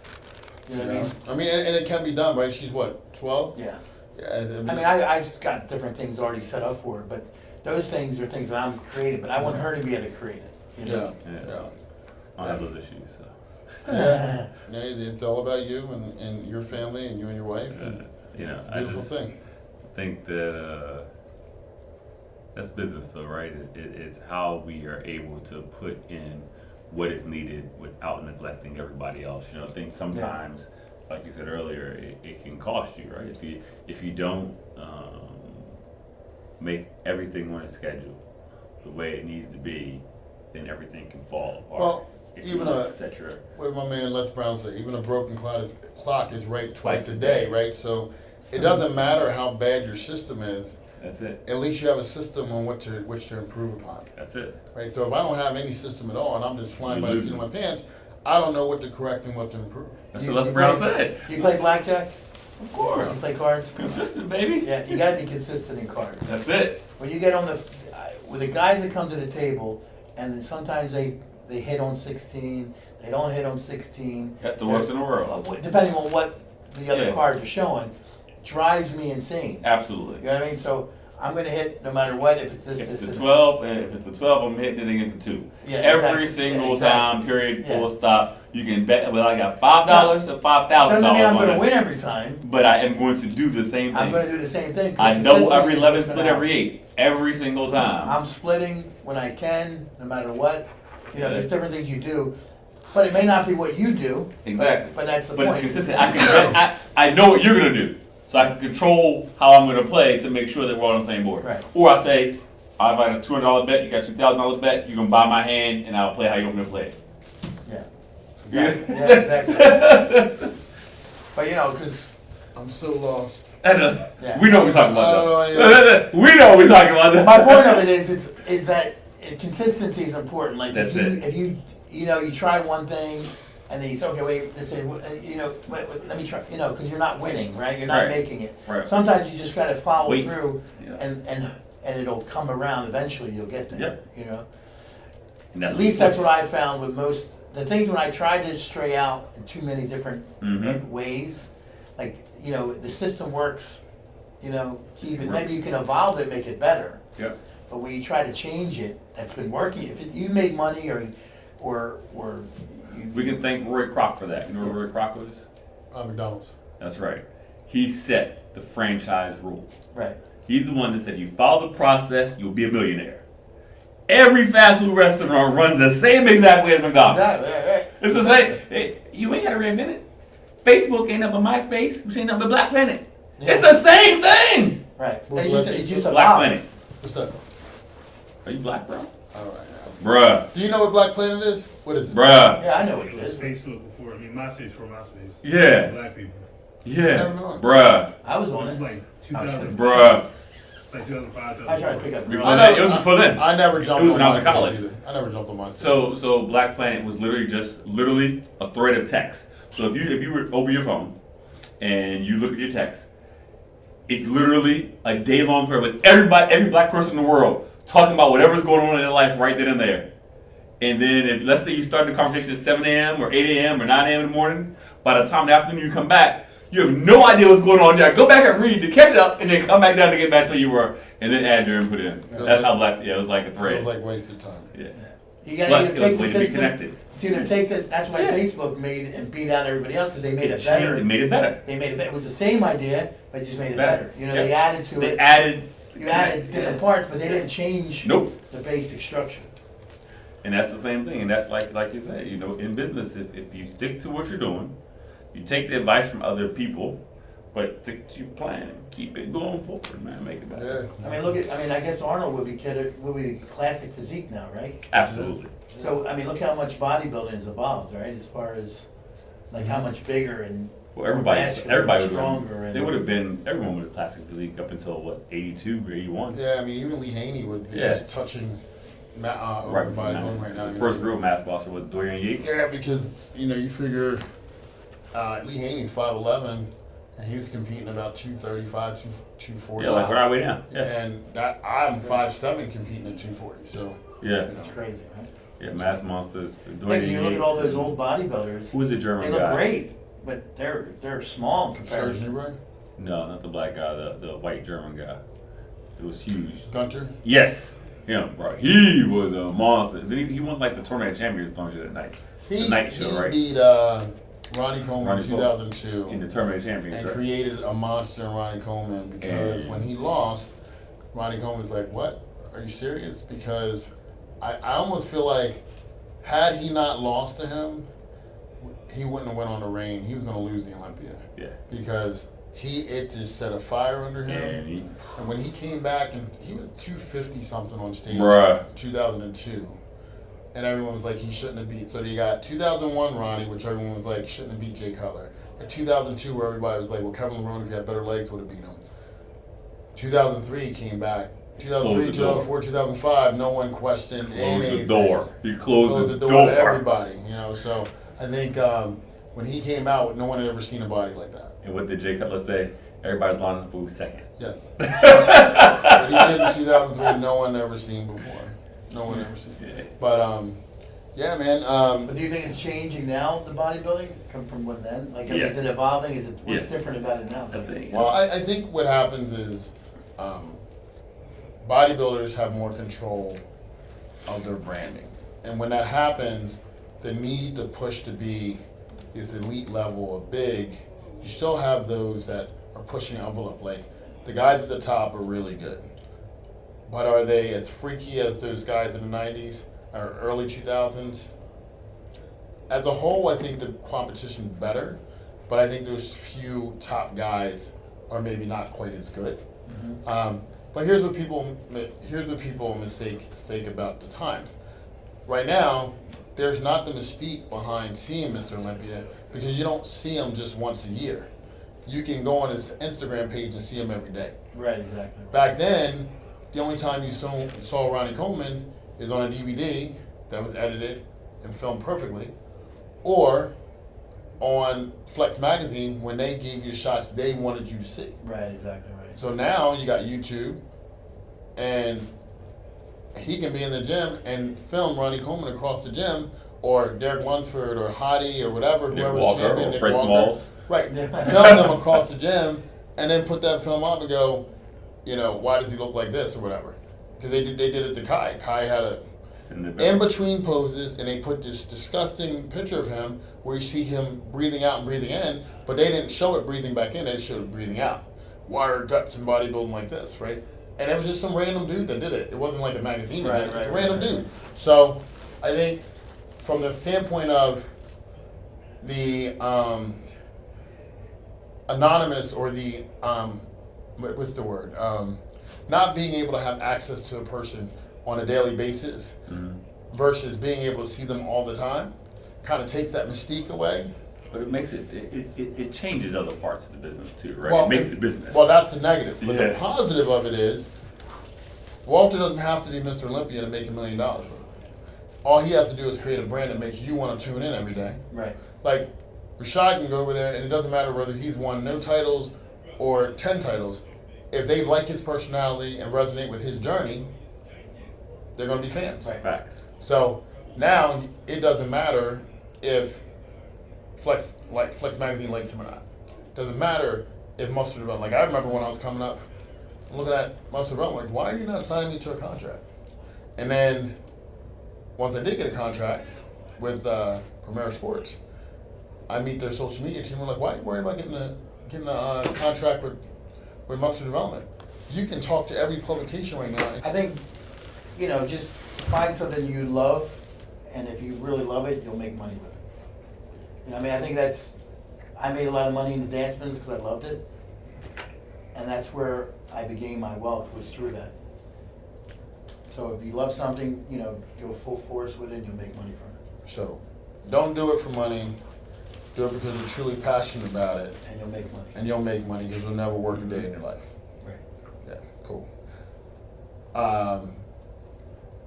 You know what I mean? I mean, and it can be done, right? She's what, 12? Yeah. Yeah. I mean, I've got different things already set up for her, but those things are things that I'm creating, but I want her to be able to create it. You know? Yeah. I don't have those issues. So. Yeah, it's all about you and your family and you and your wife. And You know, it's a I beautiful just thing. think that that's business, though, right? It's how we are able to put in what is needed without neglecting everybody else. You know, I think sometimes, like you said earlier, it can cost you, right? If you don't make everything on a schedule the way it needs to be, then everything can fall apart. Well, If even you don't set your what did my man Les Brown say? Even a broken clock is right twice a day, right? So it doesn't matter how bad your system is. That's it. At least you have a system on which to improve upon. That's it. Right? So if I don't have any system at all and I'm just flying by the seat of my pants, I don't know what to correct and what to improve. That's what Les Brown said. You play blackjack? Of course. You play cards? Consistent, baby. Yeah, you gotta be consistent in cards. That's it. When you get on with the guys that come to the table, and sometimes they hit on 16, they don't hit on 16. That's the worst in the world. Depending on what the other Yeah. cards are showing, drives me insane. Absolutely. You know what I mean? So I'm gonna hit no matter what, if it's this, If this, it's a and 12, and if it's a 12, I'm hitting it against a 2. Yeah, Every exactly. single Yeah, exactly. time, period, Yeah. full stop. You can bet, well, I got $5 or $5,000 Doesn't mean I'm on gonna it, win every time. but I am going to do the same I'm gonna thing. do the same thing. 'cause I know consistency every is 11 what's split gonna every happen. 8, every single time. I'm splitting when I can, no matter what. You know, Yeah. there's different things you do, but it may not be what you do. Exactly. But that's the But point. it's consistent. I know what you're gonna do, so I can control how I'm gonna play to make sure that we're all on the same board. Right. Or I say, I've got a $200 bet, you got $2,000 bet, you can buy my hand, and I'll play how you want me to play it. Yeah. Yeah. Exactly. Yeah, exactly. But you know, because I'm so lost. And, Yeah. we know what we're talking I don't know about. any Though. We know what we're talking about. my point of it is that consistency is important. Like That's if you know you try one thing and then you say, okay, wait, this is, you know, wait, let me try, you know, because you're not winning, right? You're not Right. making it. Right. Sometimes you just got to follow Wait. through, Yeah. and it'll come around. Eventually, you'll get there. Yeah. You know. And At least that's what I found with most the things when I tried to stray out in too many different Mhm. ways. Like, you know, the system works, you know, keep it. Maybe you can evolve it, make it better. Yep. But when you try to change it, that's been working. If you made money or you, We can thank Roy Kroc for that. You know who Roy Kroc was? McDonald's. That's right. He set the franchise rule. right, He's the one that said, you follow the process, you'll be a millionaire. Every fast food restaurant runs the same exact way as McDonald's. exactly, right. It's the same. Hey, you ain't got to reinvent it. Facebook ain't up on MySpace, which ain't up on Black Planet. Yeah. It's the same thing. Right. What's It's just Black evolved. Planet. What's that? Are you black, bro? All right. Bruh. Do you know what Black Planet is? What is it? Bruh. Yeah, I know what It it was is. Facebook before. I mean, MySpace before MySpace. Yeah. Black people. Yeah. Never know. Bruh. I was on This is it. like I was 2000. Bruh. Like 2005. I tried to pick up Before girls. that, it was before then. I never jumped It was on when I was in MySpace college. either. I never jumped on MySpace. So Black Planet was literally a thread of text. So if you were open your phone and you look at your text, it's literally a day-long thread with every black person in the world talking about whatever's going on in their life right then and there. And then if let's say you start the conversation at 7 a.m. or 8 a.m. or 9 a.m. in the morning, by the time in the afternoon you come back, you have no idea what's going on. You gotta go back and read to catch it up, and then come back down to get back to where you were, and then add your input in. That's how it was like a It thread. was like wasted time. Yeah. You But gotta it either was take a the way to be system. connected. It's either take the. That's why Yeah. Facebook made and beat out everybody else because they made it It better. made it better. They made it better. It was the same idea, but just made it better. You know, Yeah. they added to They it. added. You added different parts, but they didn't change Nope. the basic structure. And that's the same thing. And that's like you said, you know, in business, if you stick to what you're doing, you take the advice from other people, but stick to your plan and keep it going forward, man. Make it better. Yeah. I mean, I guess Arnold would be classic physique now, right? Absolutely. So, I mean, look how much bodybuilding has evolved, right? As far as like how much bigger and Well, everybody vascular, would stronger, have, and everyone would have classic physique up until what, 82 or 81. Yeah, I mean, even Lee Haney would be Yeah. just touching Right, over bodybuilding right now. the you first know? real mass boxer was Dorian Yates. Yeah, because you figure Lee Haney's 5'11", and he was competing about 235, 240. Yeah, like right way down. Yeah, And that I'm 5'7", competing at 240. So yeah, it's crazy, right? yeah. Mass monsters. Like, Dorian you Yates. look at all those old bodybuilders. Who was the German They look guy? great, but they're small in Serge comparison. Newberry, No, not the black guy. The white German guy. It was huge. Gunter. Yes, him, bro. He was a monster. Then he won like the tournament champions some shit at night. He The night show, right? beat Ronnie Coleman Ronnie in Coleman. 2002 In the tournament champions, and right? created a monster in Ronnie Coleman because And- when he lost, Ronnie Coleman was like, "What? Are you serious?" Because I almost feel like had he not lost to him, he wouldn't have went on the reign. He was going to lose the Olympia Yeah. because it just set a fire under him. And he, And when he came back, and he was 250 something on stage Bruh. in 2002. And everyone was like, he shouldn't have beat. So you got 2001 Ronnie, which everyone was like, shouldn't have beat Jay Cutler. At 2002, where everybody was like, well, Kevin Lerone, if he had better legs, would have beat him. 2003, he came back. 2003, Closed the door. 2004, 2005, no one questioned closed anything. the door. He closed Closed the the door. door to everybody, So I think when he came out, no one had ever seen a body like that. And what did Jay Cutler say? Everybody's lining up for who's second. Yes. What he did in 2003, no one ever seen before. No one ever seen. Yeah. But yeah, man. But do you think it's changing now, the bodybuilding, come from what then? Like, Yeah. is it evolving? Is it, what's Yeah. different about it now? I think. Well, I think what happens is bodybuilders have more control of their branding. And when that happens, the need to push to be this elite level of big, you still have those that are pushing the envelope. Like, the guys at the top are really good. But are they as freaky as those guys in the 90s or early 2000s? As a whole, I think the competition's better, but I think those few top guys are maybe not quite as good. But here's what people mistake about the times. Right now, there's not the mystique behind seeing Mr. Olympia because you don't see him just once a year. You can go on his Instagram page and see him every day. Right, exactly. Back then, the only time you saw Ronnie Coleman is on a DVD that was edited and filmed perfectly, or on Flex Magazine when they gave you the shots they wanted you to see. Right, exactly right. So now you got YouTube, and he can be in the gym and film Ronnie Coleman across the gym, or Derek Lunsford, or Hottie, or whatever, Nick whoever's Walker, champion, or Nick Fred Walker. Smalls. Right, Yeah. film them across the gym, and then put that film up and go, why does he look like this or whatever? Because they did it to Kai. Kai had a in between poses, and they put this disgusting picture of him where you see him breathing out and breathing in, but they didn't show it breathing back in, they just showed it breathing out. Why are guts and bodybuilding like this, right? And it was just some random dude that did it. It wasn't like a magazine. Right, It was right, a random right, dude. right. So I think from the standpoint of the anonymous, or the what's the word? Not being able to have access to a person on a daily basis versus being able to see them all the time kind of takes that mystique away. But it makes it changes other parts of the business too, right? Well, it makes it business. Well, that's the negative. But the Yeah. positive of it is, Walter doesn't have to be Mr. Olympia to make $1 million with it. All he has to do is create a brand that makes you want to tune in every day. Right. Like, Rashad can go over there, and it doesn't matter whether he's won no titles or 10 titles. If they like his personality and resonate with his journey, they're going to be fans. Right. Facts. So now it doesn't matter if Flex Magazine likes him or not. Doesn't matter if Mustard Development. Like, I remember when I was coming up, looking at Mustard Development, like, why are you not signing me to a contract? And then once I did get a contract with Premier Sports, I meet their social media team. We're like, why are you worried about getting a contract with Mustard Development? You can talk to every publication right now. I think, just find something you love, and if you really love it, you'll make money with it. I think I made a lot of money in the dance business because I loved it, and that's where I began my wealth, was through that. So if you love something, go full force with it, and you'll make money from it. So don't do it for money. Do it because you're truly passionate about it, And you'll make money. and you'll make money because you'll never work a day in your life. Right. Yeah, cool.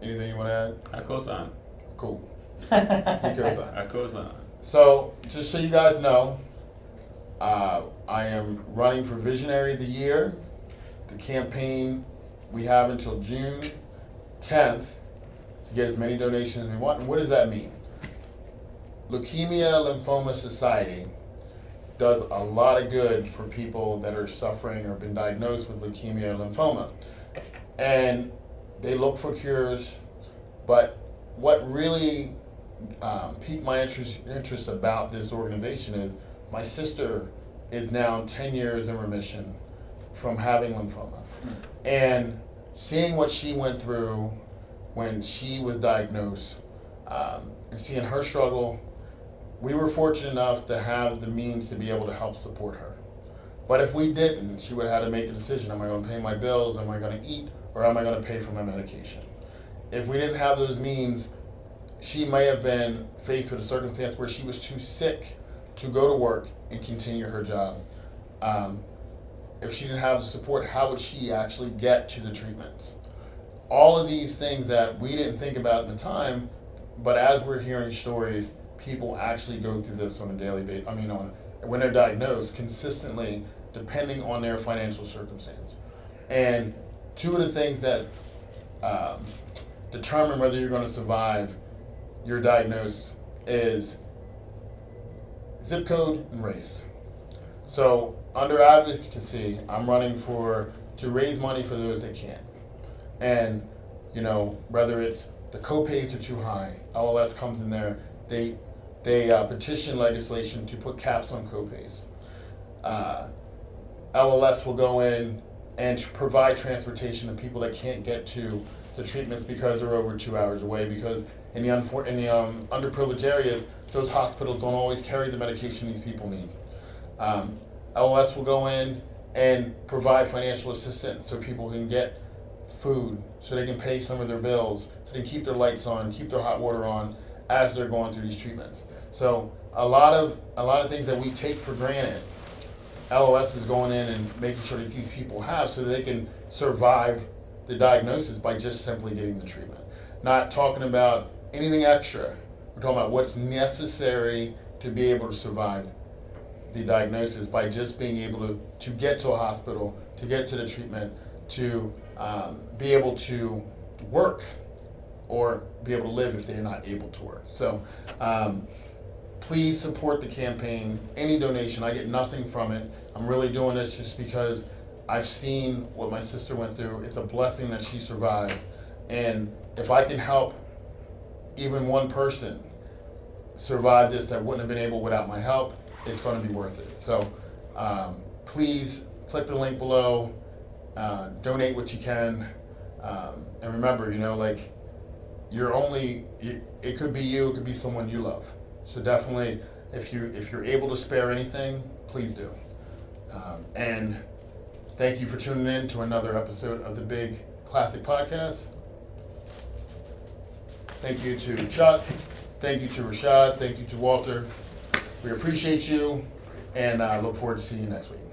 Anything you want to add? I co-sign. Cool. He goes on. I co-sign. So, just so you guys know, I am running for Visionary of the Year. The campaign, we have until June 10th to get as many donations as we want. And what does that mean? Leukemia Lymphoma Society does a lot of good for people that are suffering or been diagnosed with leukemia or lymphoma. And they look for cures, but what really piqued my interest about this organization is my sister is now 10 years in remission from having lymphoma. And seeing what she went through when she was diagnosed, and seeing her struggle, we were fortunate enough to have the means to be able to help support her. But if we didn't, she would have had to make a decision. Am I going to pay my bills? Am I going to eat? Or am I going to pay for my medication? If we didn't have those means, she may have been faced with a circumstance where she was too sick to go to work and continue her job. If she didn't have the support, how would she actually get to the treatments? All of these things that we didn't think about at the time, but as we're hearing stories people actually go through this on a daily basis. When they're diagnosed consistently, depending on their financial circumstance. And two of the things that determine whether you're going to survive your diagnosis is zip code and race. So under advocacy, I'm running to raise money for those that can't. And, whether it's the co-pays are too high, LLS comes in there, they petition legislation to put caps on co-pays. LLS will go in and provide transportation to people that can't get to the treatments because they're over 2 hours away, because in the underprivileged areas, those hospitals don't always carry the medication these people need. LLS will go in and provide financial assistance so people can get food, so they can pay some of their bills, so they can keep their lights on, keep their hot water on as they're going through these treatments. So a lot of things that we take for granted, LLS is going in and making sure that these people have so that they can survive the diagnosis by just simply getting the treatment. Not talking about anything extra. We're talking about what's necessary to be able to survive the diagnosis by just being able to get to a hospital, to get to the treatment, to be able to work or be able to live if they're not able to work. So please support the campaign. Any donation, I get nothing from it. I'm really doing this just because I've seen what my sister went through. It's a blessing that she survived. And if I can help even one person survive this that wouldn't have been able without my help, it's going to be worth it. So please click the link below, donate what you can, and remember, it could be you, it could be someone you love. So definitely, if you're able to spare anything, please do. And thank you for tuning in to another episode of the Big Classic Podcast. Thank you to Chuck. Thank you to Rashad. Thank you to Walter. We appreciate you, and I look forward to seeing you next week.